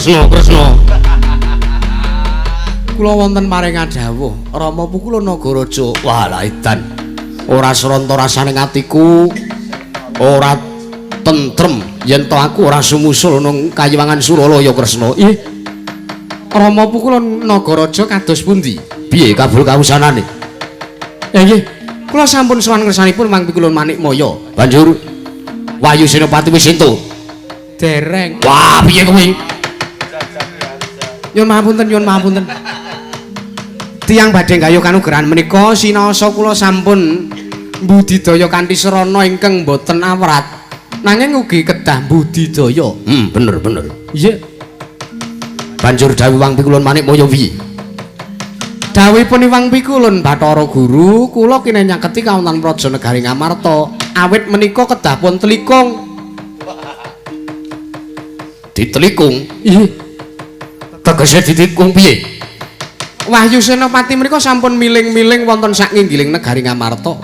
Kresna kula wonten maringan dawuh Rama Pukula Nagaraja walah edan ora sranta rasane atiku ora tentrem yen to aku ora sumusul nang Kayiwangan Suralaya Kresna ih Rama Pukula Nagaraja kados pundi piye kabul kawusanane nggih kula sampun sowan kersanipun Mang Pikulun Manikmaya banjur Wahyu Senopati wis entuk dereng wah piye kuwi nyuwun mahapunten tiyang badhe gayuh kanugrahan menika sinaosa kula sampun mbudidaya kanthi serana ingkang boten awrat nanging ugi kedah mbudidaya bener iya banjur dawuh Wang Pikulun Manikmaya piye dawuhipun Wang Pikulun Bathara Guru kula kene nyaketi kawonten Praja Negari Ngamarta awit menika kedah pun telikung ditelikung iya tegese ditikung piye Wahyu Senopati mriku sampun miling-miling wonten sakinggiling negari Ngamarta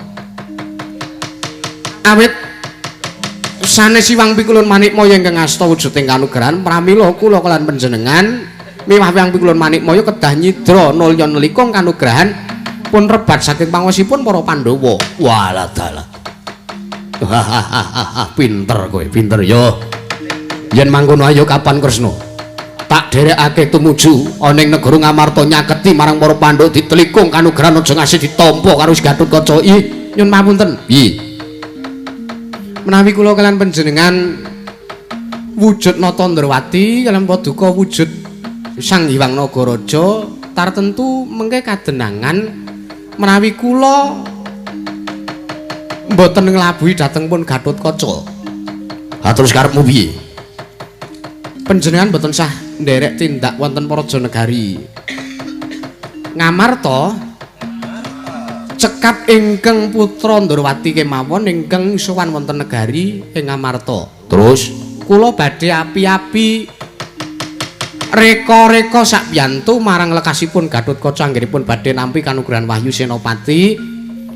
awit sanes Wang Pikulun Manikmaya ingkang asta wujuding kanugrahan pramila kula kelan panjenengan miwah Wang Pikulun Manikmaya kedah nyidra nulya nelikung kanugrahan pun rebat saking panguwasipun para Pandhawa walah dalah pinter kowe pinter yo yen mangkono ayo kapan Kresna tak derekake tumuju ana ing negara Ngamarta nyaketi marang para Pandhawa ditelikung kanugrahan aja ngasih ditampa karo Gatotkaca ih nyun pamunten piye menawi kula kalian panjenengan wujud Nata Ndrawati kalian Paduka wujud Sang Hyang Nagaraja tartentu mengke kadenangan menawi kula mboten nglabuhi dhateng pun Gatotkaca terus karepmu piye panjenengan mboten sah nderek tindak wonten Praja Negari Ngamarta cekap ingkang putra Ndrawati kemawon ingkang sowan wonten negari ing Ngamarta terus kula badhe api-api reka-reka sakbiyantu marang lekasipun Gatotkaca anggenipun badhe nampi kanugrahan Wahyu Senopati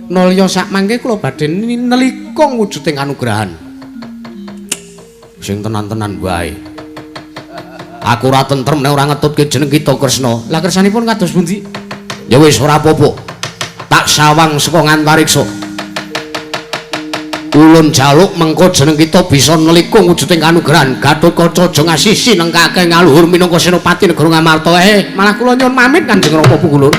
nulya sakmangke kula badhe nelikung wujuding kanugrahan sing tenan-tenan wae aku ora tentrem nek ora ngetutke jeneng kita Kresna. Lah kersanipun kados pundi? Ya wis ora apa-apa. Tak sawang saka ngantariksa. Ulun jaluk mengko jeneng kita bisa nelikung wujuding kanugrahan Gatotkaca aja ngasisi nengkake ngaluhur minangka Senopati Negara Ngamarta. Malah kula nyuwun pamit Kanjeng Rama Pukulun.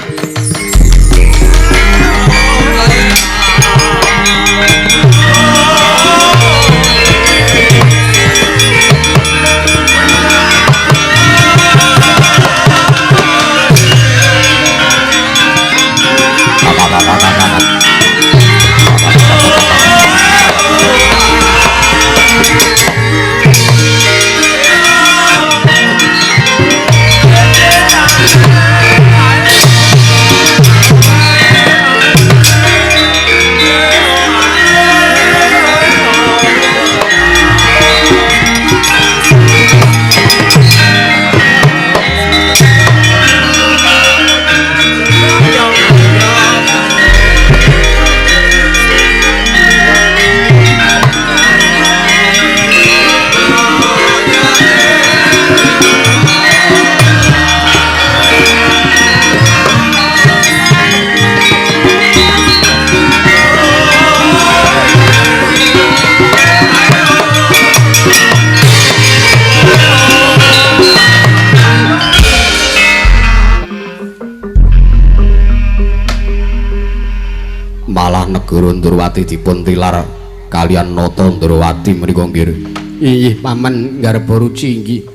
negara Ndrawati dipun tilar kalian nata Ndrawati menika nggih. Inggih paman garba ruci inggih.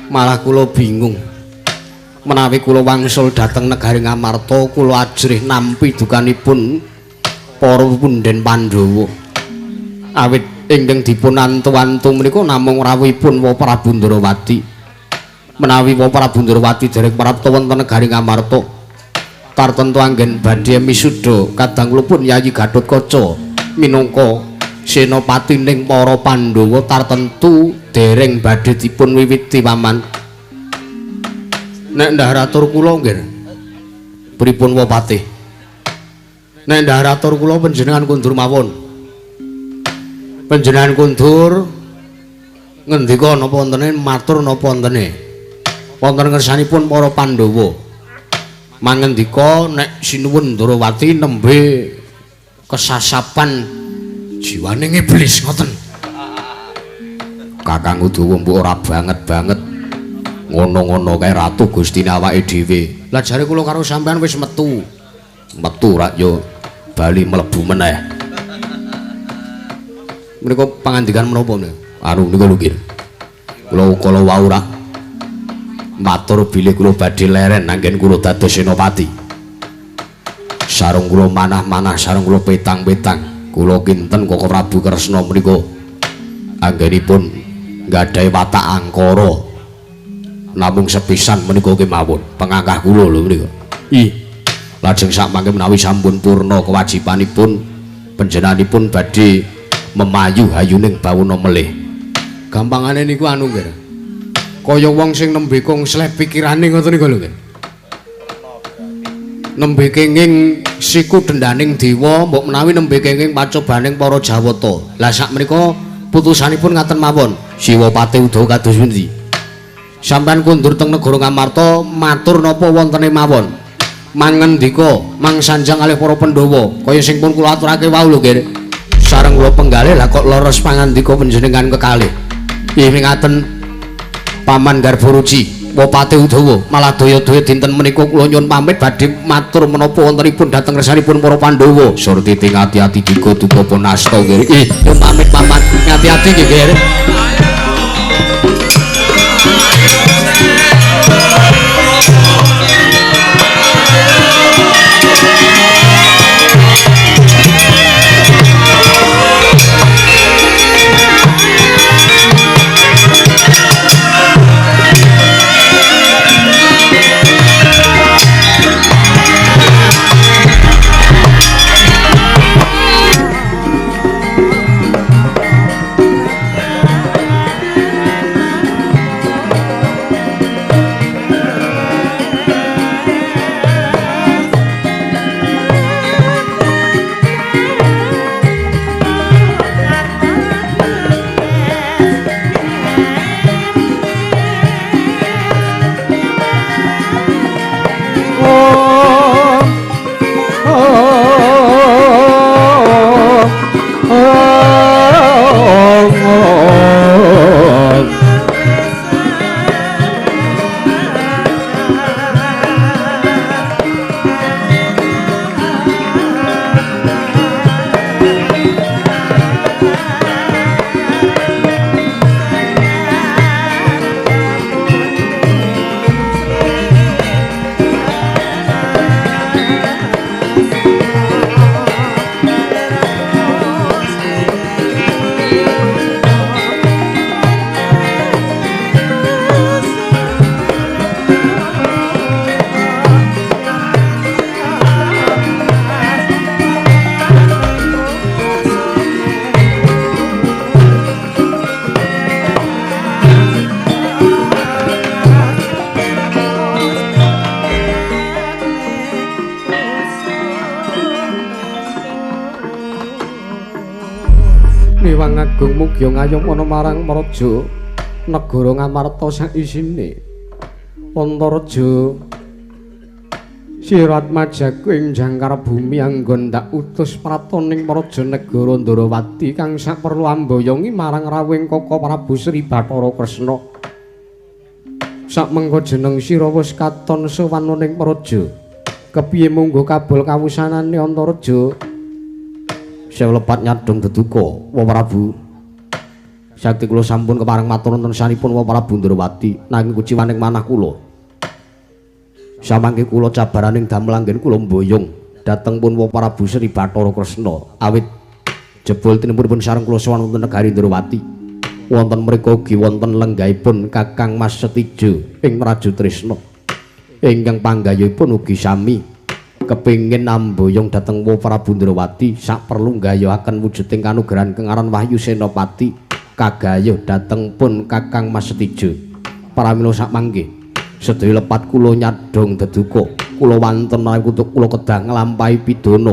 Malah kula bingung. Menawi kula wangsul dhateng negari Ngamarta kula ajrih nampi dukanipun para punden Pandhawa. Awit ingkang dipun antu-antu menika namung rawuhipun Wa Prabu Ndrawati. Menawi Wa Prabu Ndrawati dereng prapta wonten negari Ngamarta tartentu anggen badhe misuda kadang kula pun Yayi Gatotkaca minangka senopatining para Pandhawa tartentu dereng badhe dipun wiwiti paman. Nek ndaharatur kula nggih pripun Wa Patih? Nek ndaharatur kula panjenengan kundur mawon. Panjenengan kundur ngendika napa wontene matur napa wontene wonten ngersanipun para Pandhawa. Mangendika nek sinuwun Ndrawati nembe kesasapan jiwaning iblis ngoten. Kakang Udawa mbok ora banget-banget ngono-ngono kae ratu Gustine awake dhewe. Lah jare kula karo sampean wis metu. Metu rak yo bali mlebu meneh. Menika pangandikan menapa niku? Anu niku lho nggih. Kula wau rak matur bilih kula badhe leren anggen kula dados senopati. Sarung kula manah-manah, sarung kula petang-petang. Kula kinten Koko Prabu Kresna menika anggenipun nggadahi watak angkara. Namung sepisan menika kemawon pengangkah kula lho menika. Ih. Lajeng sakmangke menawi sampun purna kewajibanipun panjenenganipun badhe memayu hayuning bawuna melih. Gampangane niku anu nggih. Kaya wong sing nembe kongsleh pikirane ngoten niku lho nggih. Nembe kenging siku dendaning dewa mbok menawi nembe kenging pacobaning para Jawata. Lah sak menika putusanipun ngaten mawon. Siwa Patih Udawa kados pundi? Sampeyan kundur teng negara Ngamarta matur napa wontene mawon. Mangendika mangsanjang kalih para Pandhawa kaya sing pun kula aturake wau lho nggih. Sareng kula penggalih lah kok leres pangandika panjenengan kekalih. Inggih ngaten Paman Garbaruci Wa Patih Udawa malah daya-daya dinten menika kula nyuwun pamit badhe matur menapa wontenipun dhateng kersanipun para Pandhawa. Surti ting ati-ati diga duka pun asta nggih. Nyuwun pamit paman ngati-ati nggih. Agung mugya ngayom ana marang Maraja negara Ngamarta sak isine. Antaraja sirat majaku ing jangkar bumi anggon ndak utus pratoning Maraja negara Ndrawati kang sak perlu ambayongi marang rawuhing Koko Prabu Sri Bathara Kresna. Sak mengko jeneng sira wis katon sowan ning Maraja. Kepiye munggo kabul kawusanane Antaraja Sewu lepat nyadong deduka Wa Prabu. Sakti kula sampun kepareng matur wonten sanipun Wa Prabu Ndrawati nanging kuciwaning manah kula. Samangke kula cabaraning damel anggen kula mboyong dhateng pun Wa Prabu Sri Bathara Kresna awit jebul tinipun sareng kula sowan wonten negari Ndrawati. Wonten mriku ugi wonten lenggahipun Kakang Mas Setijo ing Raju Trisna. Ingkang panggayuhipun ugi sami kepingin namboyong dhateng Wa Prabu Ndrawati sak perlu nggayohaken wujuding kanugrahan Kengaran Wahyu Senopati kagayuh dhateng pun Kakang Mas Setijo. Paramila sak mangke sedaya lepat kula nyadong deduka kula wonten menawi kutuk kula kedah nglampahi pidana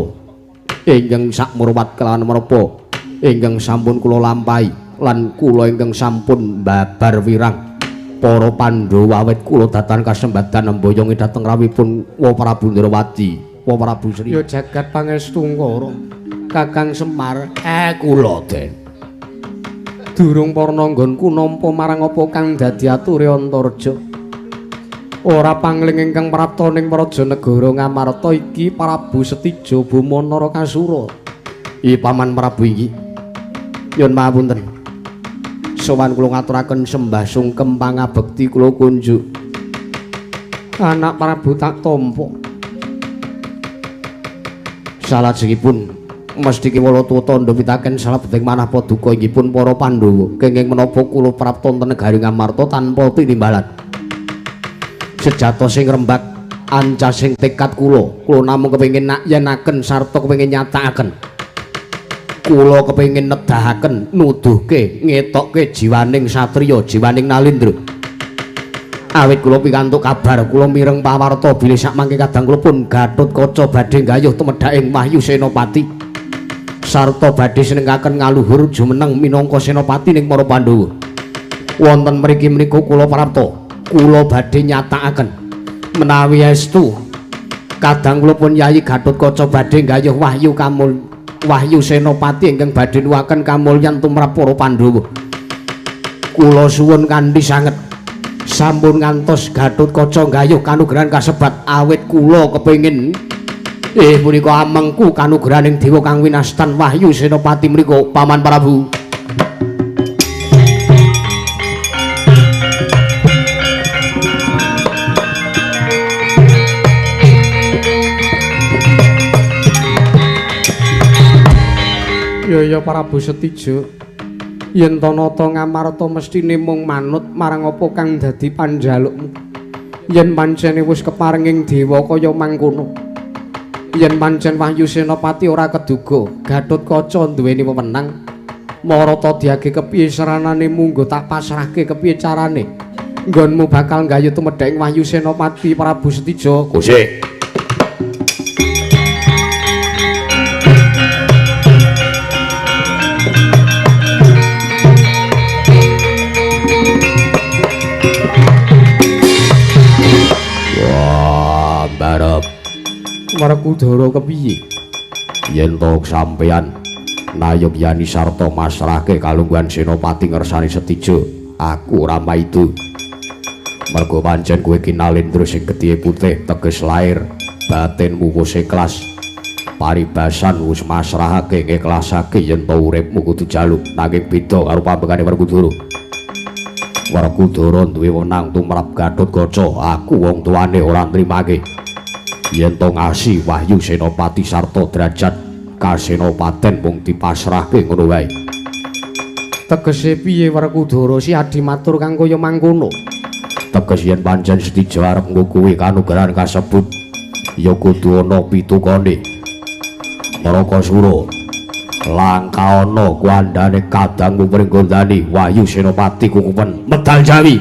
ingkang sak murwat kelawan menapa ingkang sampun kula lampahi lan kula ingkang sampun babar wirang para Pandhawa awit kula datan kasembadan mboyongi dhateng rawuhipun Wa Prabu Ndrawati. Wa Prabu Sri ya jagat pangestu Ngara Kakang Semar kula Den durung parna nggonku nampa marang apa kang dadi ature Antareja ora pangling ingkang prapta ning Praja Negara Ngamarta iki Prabu Setijo Bumanara Kasura. Paman Prabu iki nyuwun mapunten sowan kula ngaturaken sembah sungkem pangabekti kula kunjuk anak Prabu tak tampa salajengipun mesti kiwala tandha pitaken salebeteng manah paduka inggihipun para Pandhawa kenging menapa kula prapta wonten negari Ngamarta tanpa tinimbalan sejatos sing rembak ancasing tekad kula namung kepengin nakyenaken sarta kepengin nyatakaken kula kepengin nedahaken nuduhke ngetokke jiwaning satriya jiwaning Nalindra awit kula pikantuk kabar kula mireng pawarta bilih sakmangke kadang kula pun Gatotkaca badhe gayuh tumedhak ing Wahyu Senopati sarta badhe senengaken ngaluhur jumeneng minangka senopati ning para Pandhawa wonten mriki menika kula prapta kula badhe nyatakaken menawi estu kadang kula pun Yayi Gatotkaca badhe gayuh Wahyu Senopati ingkang badhe nuwaken kamulyan tumrap para Pandhawa. Kula suwun kanthi sanget sampun ngantos Gatotkaca gayuh kanugrahan kasebat awit kula kepengin punika amengku kanugrahaning dewa kang winastan Wahyu Senopati menika Paman Prabu. Ya Prabu Setijo yen tanata Ngamarta mestine mung manut marang apa kang dadi panjalukmu yen pancene wis keparenging dewa kaya mangkono yen pancen Wahyu Senopati ora keduga Gatotkaca duweni wewenang marata diage kepiye saranane munggo tak pasrahke kepiye carane nggonmu bakal nggayuh tumedhek Wahyu Senopati Prabu Setijo. Gusti Werkudara kepiye yen to sampeyan nayogyani sarta masrahke kalungguhan Senopati ngersani Setijo aku ora maido mergo pancen kowe ki Nalendra sing gedhe putih teges lair batinmu wis ikhlas paribasan wis masrahake ngikhlasake yen to uripmu kudu jaluk nanging beda karo pambekane Werkudara. Werkudara duwe wenang tumrap Gatotkaca aku wong tuane ora nrimake yen to ngasi Wahyu Senopati sarta derajat kasenopaten mung dipasrahke ngono wae. Tegese piye Werkudara si adi matur kang kaya mangkono? Teges yen pancen Setijo arep ngkuwi kanugrahan kasebut ya kudu ana pitukane. Narakasura langka ana kuandane kadangmu pringgondani Wahyu Senopati kukupen medal Jawi.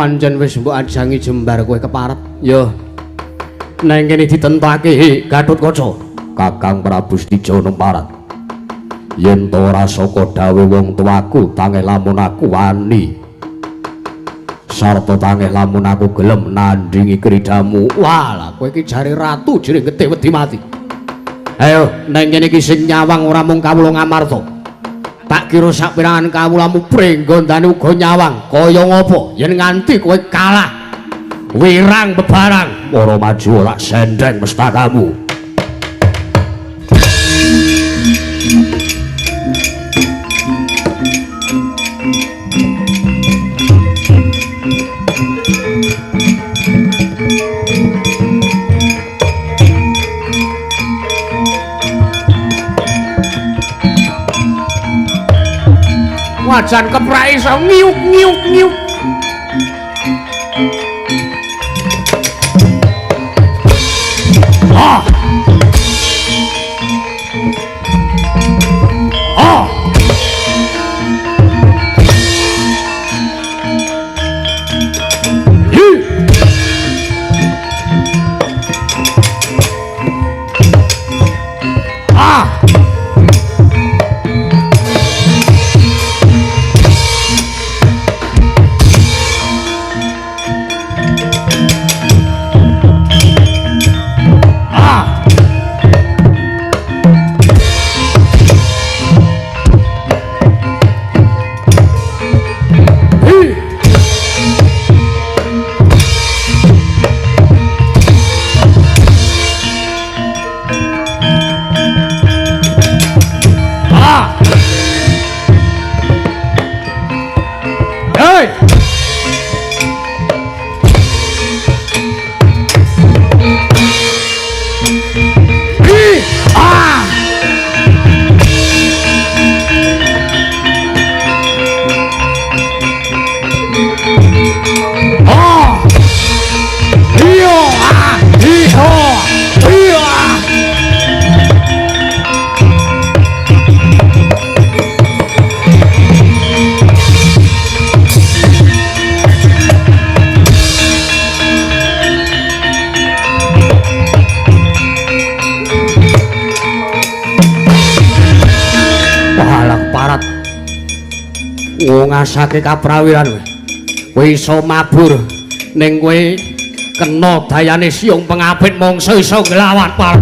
pancen wis mbok ajangi jembar kowe keparep. Yo. Neng kene ditentake Gatotkaca. Kakang Prabu Stijo Nemparat. Yen to ora saka dawuh wong tuaku, tangih lamun aku wani. Sarta tangih lamun aku gelem nandhingi kridamu. Walah, kowe iki jare ratu jere getih wedi mati. Ayo, neng kene iki sing nyawang ora mung kawula Ngamarta. Tak kira saperangan kawulamu prenggondane uga nyawang. Kaya ngopo yen nganti kowe kalah? Wirang bebarang, para maju tak sendeng mestakamu. Wajan keprak iso ngiuk ngiuk ngiuk. Ah. Ah. Ah. Ngasake kaprawiran kowe iso mabur ning kowe kena dayane siung pengapit mangsa iso nglawan par.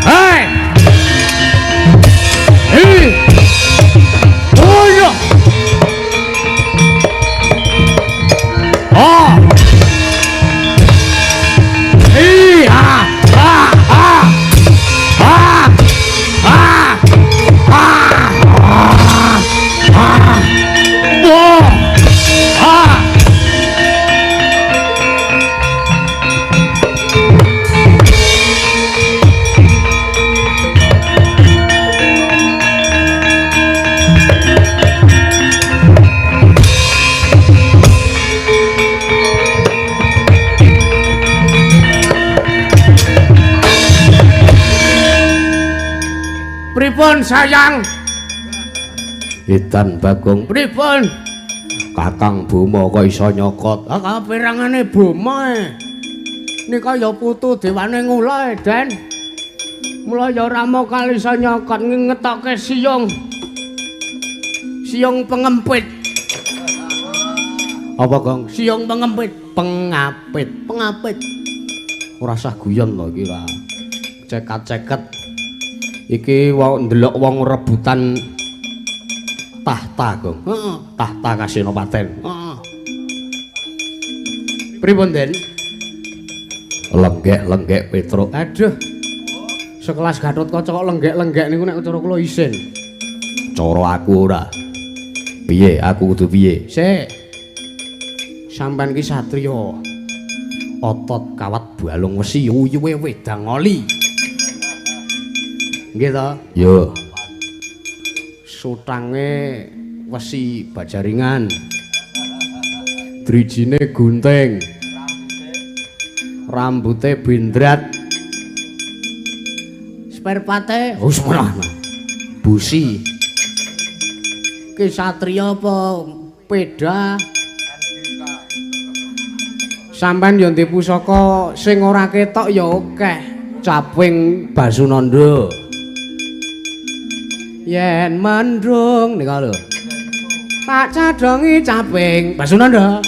Hei! Hei! Oh ya! Oh! Pripun sayang? Edan Bagong. Pripun? Kakang Boma kok iso nyokot. Ah kapirangane Boma. Nika ya putu dewane ngula Den. Mula ya ora mau kali iso nyokot ngetokke siung. Siung pengempit. Apa, Gong? Siung pengempit, pengapit, pengapit. Ora usah guyon lho iki ra. Cekat-ceket. Iki wong ndelok wong rebutan tahta, Gong. Heeh, tahta Kasenopaten. Heeh. Pripun, Den? Lenggek-lenggek Petruk. Aduh. Sekelas Gatotkaca kok lenggek-lenggek niku nek cara kula isin. Cara aku ora. Piye? Aku kudu piye? Sik. Sampeyan ki satriya. Otot kawat balung wesi uyuwe wedang oli. Nggih to? Yo. Sutange wesi bajaringan. Drijine gunting. Rambute bindrat. Sperpate wis busi. Ki satriya apa peda? Sampeyan ya ndek pusaka sing ora ketok ya akeh. Caping Basunanda. Yen mendung nika lho. Tak cadongi caping Basunanda.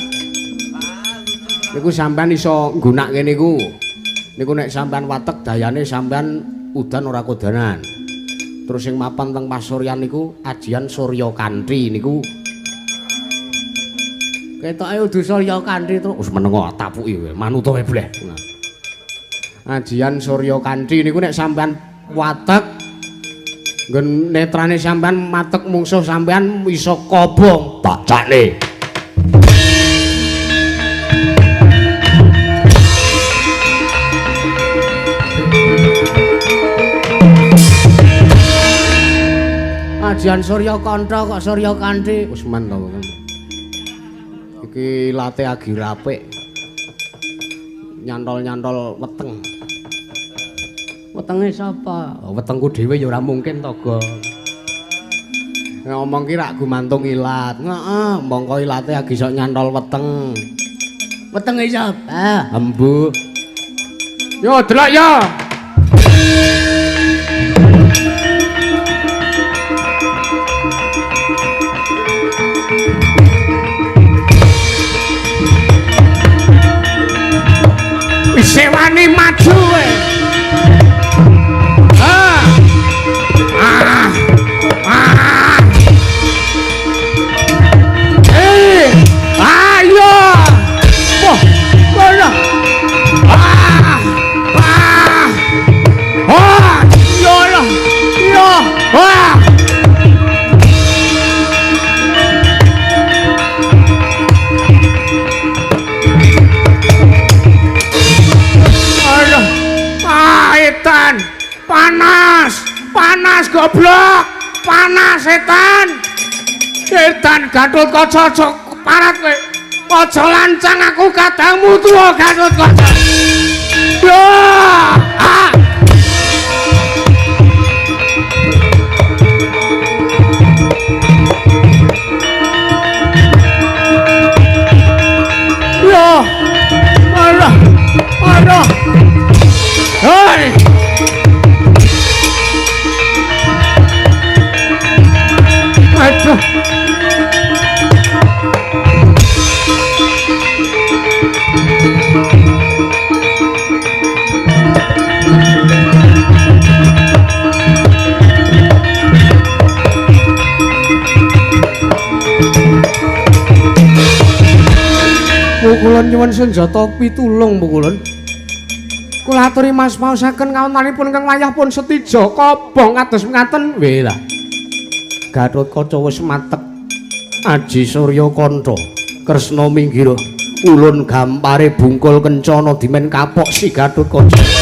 Niku sampean iso nggunakake niku. Niku nek sampean watek dayane sampean udan ora kodanan. Terus sing mapan teng pasuryan niku ajian Surya Kanthi niku. Ketoke udu Surya Kanthi terus wis menengo tapuki manuta wae bleh. Ajian Surya Kanthi niku nek sampean watek nggen netrane sampean matek mungsuh sampean iso kobong tak cakne. Ajian Surya Kantha kok Surya Kanthi wis men to. Iki late agi rapik. Nyantol-nyantol weteng. Wetenge sapa? Oh, wetengku dhewe ya ora mungkin to, Go. Ngomong ki rak gumantung ilat. Heeh, mongko ilate agi sok nyantol weteng. Wetenge sapa? Embu. Yo delok yo. Sewani maju ayo wah mana yo lah yo setan panas goblok panas setan Gatotkaca aja parat kowe aja lancang aku kadangmu tuwa Gatotkaca aduh hei aduh pukulan nyuwun senjata pitulung pukulan. Kula aturi Mas paosaken kawontenanipun kang wayah pun setija kobong kados ngaten. Weh lah. Gatotkaca wis matek. Aji Surya Kantha Kresna minggir ulun gampare bungkul kencana dimen kapok si Gatotkaca.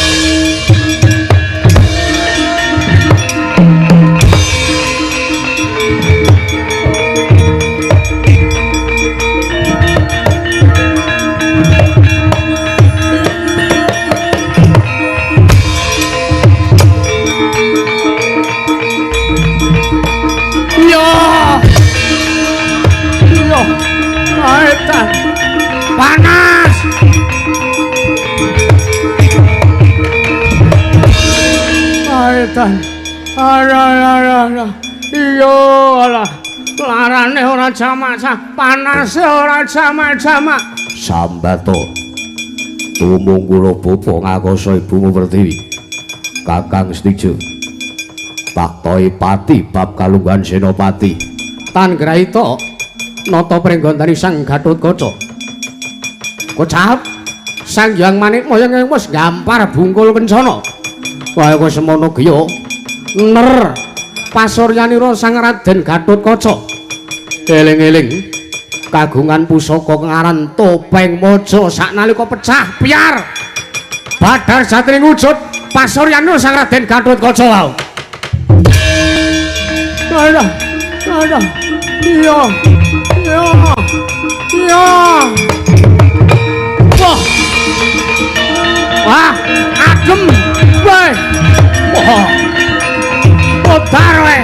Panas aetan iya lah larane ora jamak panase ora jamak-jamak Sambato tumung kula bapa ngakasa ibumu Pertiwi Kakang Setuju tak tohi pati bab kalunggan Senopati tan grahita nata pringgondani Sang Gatotkaca kocap Sang Hyang Manik moyong wis gampar bungkul kencana wae kok semono giya ner pasuryanira Sang Raden Gatotkaca eling-eling kagungan pusaka ngaran Topeng Maja saknalika pecah piar badar jatring wujud pasuryanira Sang Raden Gatotkaca wae ada iya wah Wah, adem. Weh. Wah. Putar weh.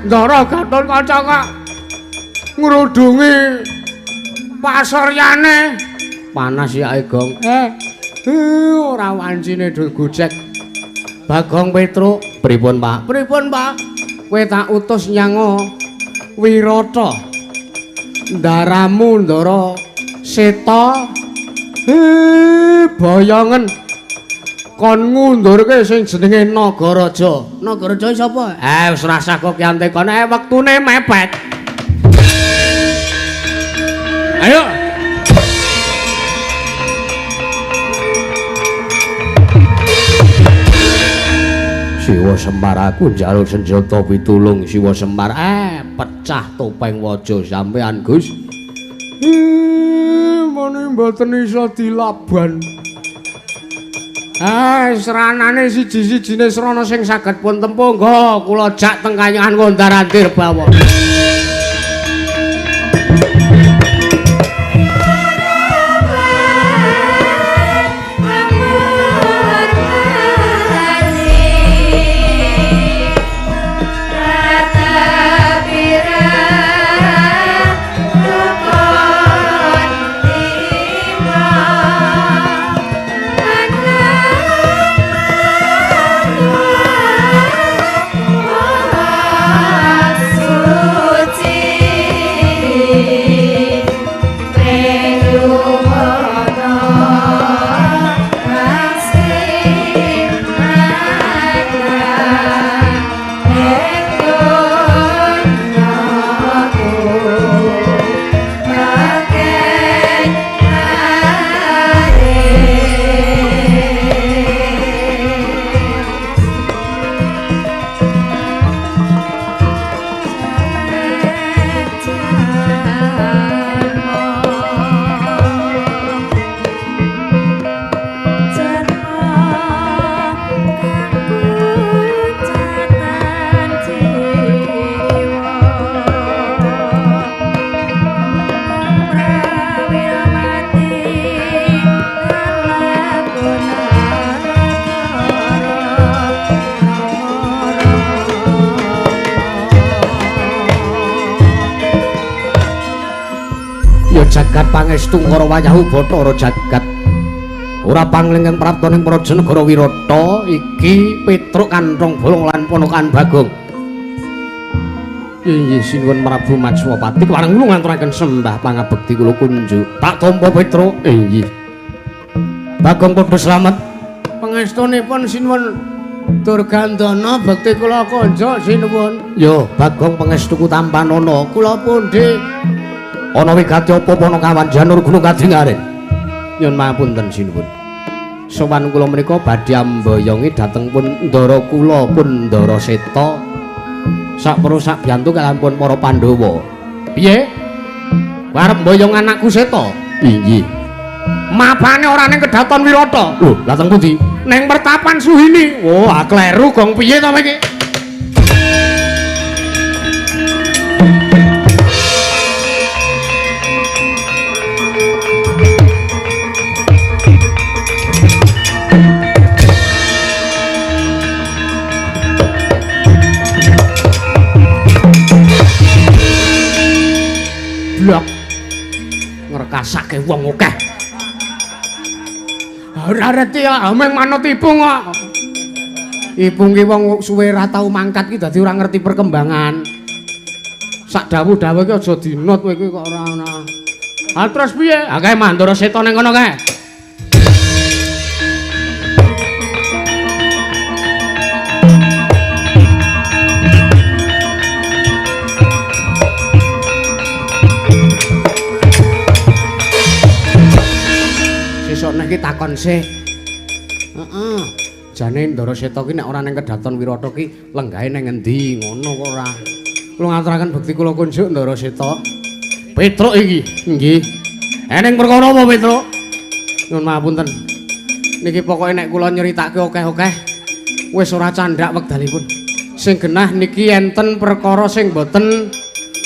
Ndara Gatot Kaca kok ngrudungi pasaryane. Panas ya Gong. Ora wancine do gojek. Bagong Petruk, pripun Pak? Pripun Pak? Kowe tak utus nyang Wirata. Ndaramu Ndara Seta. Bayangen kon ngundurke sing jenenge Nagaraja. Nagaraja sapa? Wis rasah kok kiante kon wektune mepet. Ayo. Siwa Semar aku njaluk senjata pitulung Siwa Semar. Pecah topeng waja sampean Gus. Mene mboten iso dilaban. Seranane siji-sijine srana sing saged pun tempuh nggo kula jak teng Kanyangan Kondarantir bawa. Jagat pangestu ngara wayahu Bathara jagat ora panglinging praptaning Praja Negara Wirata iki Petruk kantong bolong lan ponokan Bagong. Inggih sinuwun Prabu Matswapati kewareng kula ngaturaken sembah pangabekti kula kunjuk. Tak tampa Petruk. Inggih. Bagong padha slamet. Pangestunipun sinuwun Durgandana bekti kula konjuk sinuwun. Yo Bagong pangestuku tampanana kula pundhe ana wigati apa Ponokawan Janur Gunung Kadingaren. Nyuwun mapunten sinuwun. Sowan kula menika badhe ambayongi dhateng pun ndara kula pun Ndara Seta. Sakpro sak biyantu kaliyan pun para Pandhawa. Piye? Arep mboyong anakku Seta? Inggih. Mapane ora ning Kedaton Wirata. Lho, lha teng pundi? Ning Pertapan Suhini. Oh, kleru gong piye to iki? Blok ngrekasake wong akeh. Ora reti ya ameng manut ibu kok. Ipung ki wong suwe ra tau mangkat ki dadi ora ngerti perkembangan. Sak dawuh-dawuh ki aja dinut kowe kok ora ana. Ha terus piye? Ha kae Mandara Seta ning kono kae. Sesuk nek ki takon sih. Heeh. Jane Ndara Seta ki nek ora ning Kedaton Wirata ki lenggahe ning endi ngono kok ora. Kula ngaturaken bekti kula kunjuk Ndara Seta. Petruk iki. Nggih. Eneng perkara apa Petruk? Nyuwun mapunten. Niki pokoke nek kula nyeritake akeh-akeh wis ora candhak wekdalipun. Sing genah niki enten perkara sing boten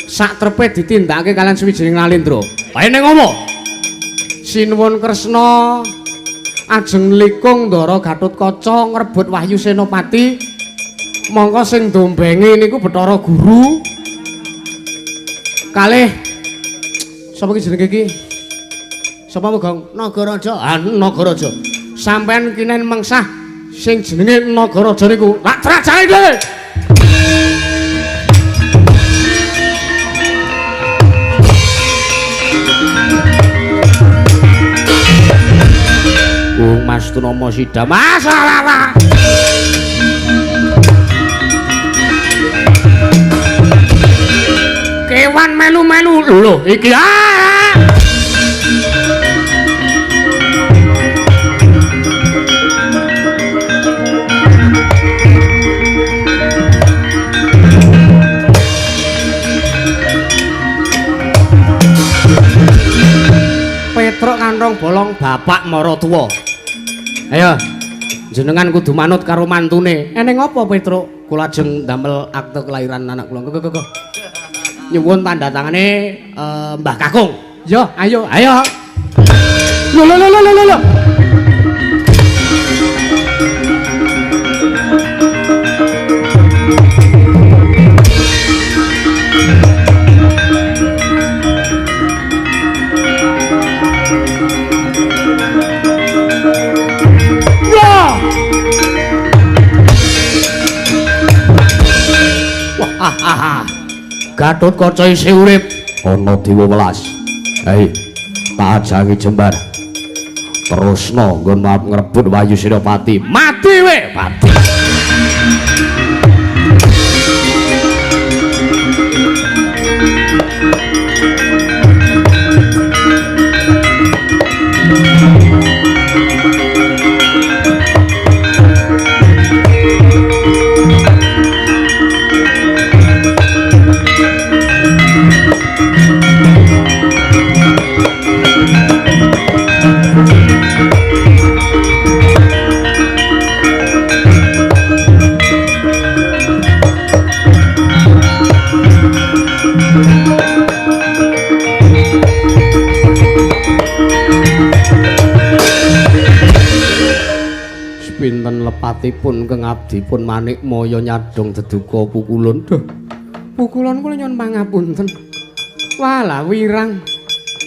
sak trepe ditindakake kalian sawijining nalindra. Eneng apa? Sinuwun Kresna ajeng likung Ndara Gatotkaca ngrebut Wahyu Senopati mongko sing dombengi niku Bathara Guru kalih sapa ki jenenge iki sapa Gong Nagaraja Nagaraja sampean kinen mengsah sing jenenge Nagaraja niku lak trajane dhewe Mas Tunama Sida masalah kewan melu-melu lho iki Petruk kantong bolong bapak maratuwa. Ayo, jenengan kudu manut karo mantune. Eneng apa Petruk? Kula ajeng ndamel akte kelahiran anak kula. Kok. Nyuwun tanda tangane Mbah Kakung. Yo, ayo. Lho. Gatotkaca isih urip ana dewa welas. Hei, tak ajangi jembar. Terusno nggon ngrebut Wahyu Senopati. Mati we, mati. Pinten lepatipun keng abdipun Manik Maya nyadong deduka pukulun. Duh. Pukulun kula nyuwun pangapunten. Walah wirang.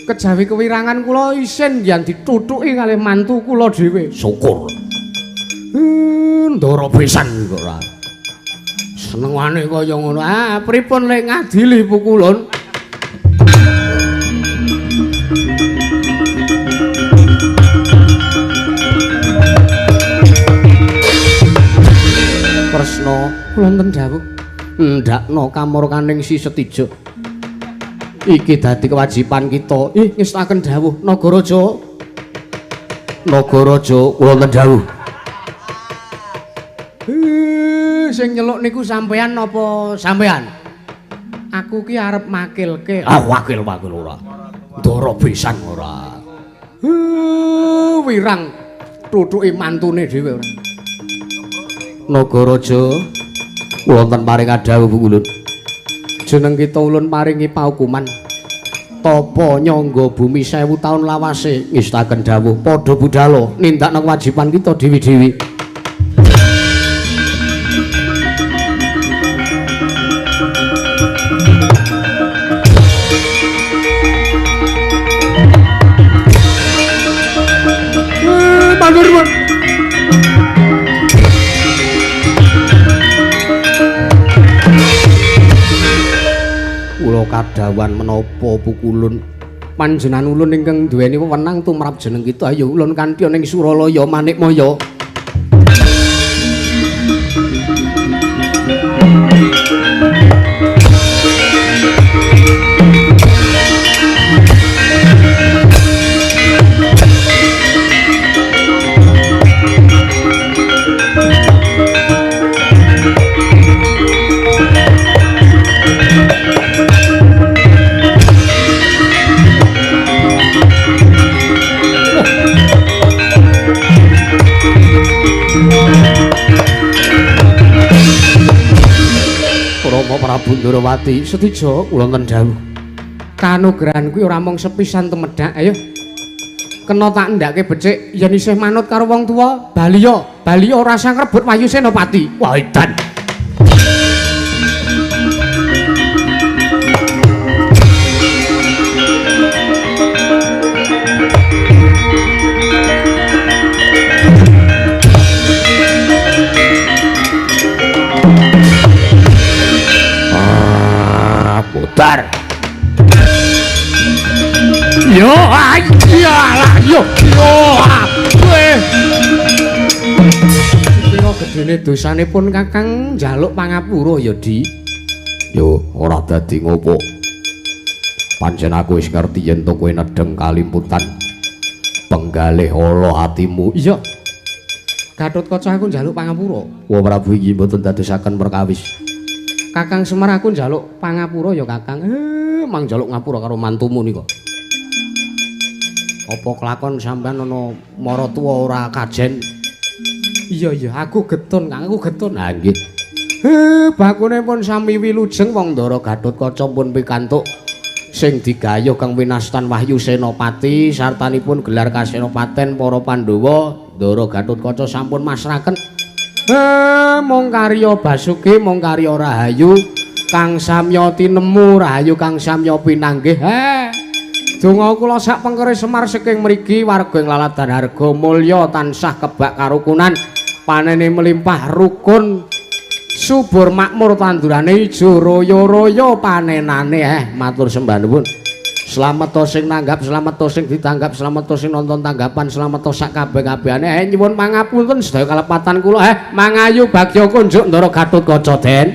Kejawi kewirangan kula isin yen ditutuki kalih mantu kula dhewe. Syukur. Ndara pisan kok ora. Senengane kaya ngono. Ah, pripun lek ngadili pukulun? Kresna kula wonten dawuh ndakno kamurkaning Si Setija iki dadi kewajiban kita ngestaken dawuh Nagaraja kula wonten dawuh sing nyeluk niku sampean napa sampean aku ki arep makilke wakil ora ndara pisan ora wirang tutuki mantune dhewe ora Nagaraja wonten paring adhawuh pukulun jeneng kita ulun paringi paukuman tapa nyangga bumi 1000 taun lawase ngestaken dawuh padha budhal nindakna kewajiban kita dewi-dewi matur nuwun panggawan menapa pukulun panjenengan ulun ingkang duweni wewenang tumrap jeneng kita ayo ulun kanthi ning Suralaya Manikmaya. Rama Prabu Ndrawati setija kula ngendhawuh kanugrahan kuwi ora mung sepisan tumedhak ayo kena tak ndake becik yen isih manut karo wong tuwa baliya ora sang rebut Wayu Senopati wah edan putar yo ayalah yo kowe kira gedene dosanipun Kakang njaluk pangapura ya Di yo ora dadi ngopo pancen aku wis ngerti yen to kowe nedeng kalimputan penggalih ala atimu iya Gatotkaca aku njaluk pangapura wa Prabu iki mboten dadosaken perkawis Kakang Semar aku njaluk pangapura ya Kakang. Mang njaluk ngapura karo mantumu nika. Apa kelakon sampean ana maratuwa ora kajen? Iya, aku getun, Kang, aku getun. Ha nggih. Bakune pun sami wilujeng wong Ndara Gatotkaca pun pikantuk sing digayuh Kang Winastan Wahyu Senopati sartanipun gelar kasenopaten para Pandhawa Ndara Gatotkaca sampun masraken mung karya Basuki mung karya Rahayu Kang Samya tinemu Rahayu Kang Samya pinanggih donga kula sak pengkere Semar saking mriki warga ing laladan harga mulya tansah kebak karukunan panene melimpah rukun subur makmur tandurane ijo royo-royo panenane matur sembah nuwun slamet to sing nanggap slamet to sing ditanggap slamet to sing nonton tanggapan slamet to sak kabeh-kabehane nyuwun pangapunten sedaya kalepatan kula mangayu bagya kunjuk Ndara Gatotkaca Den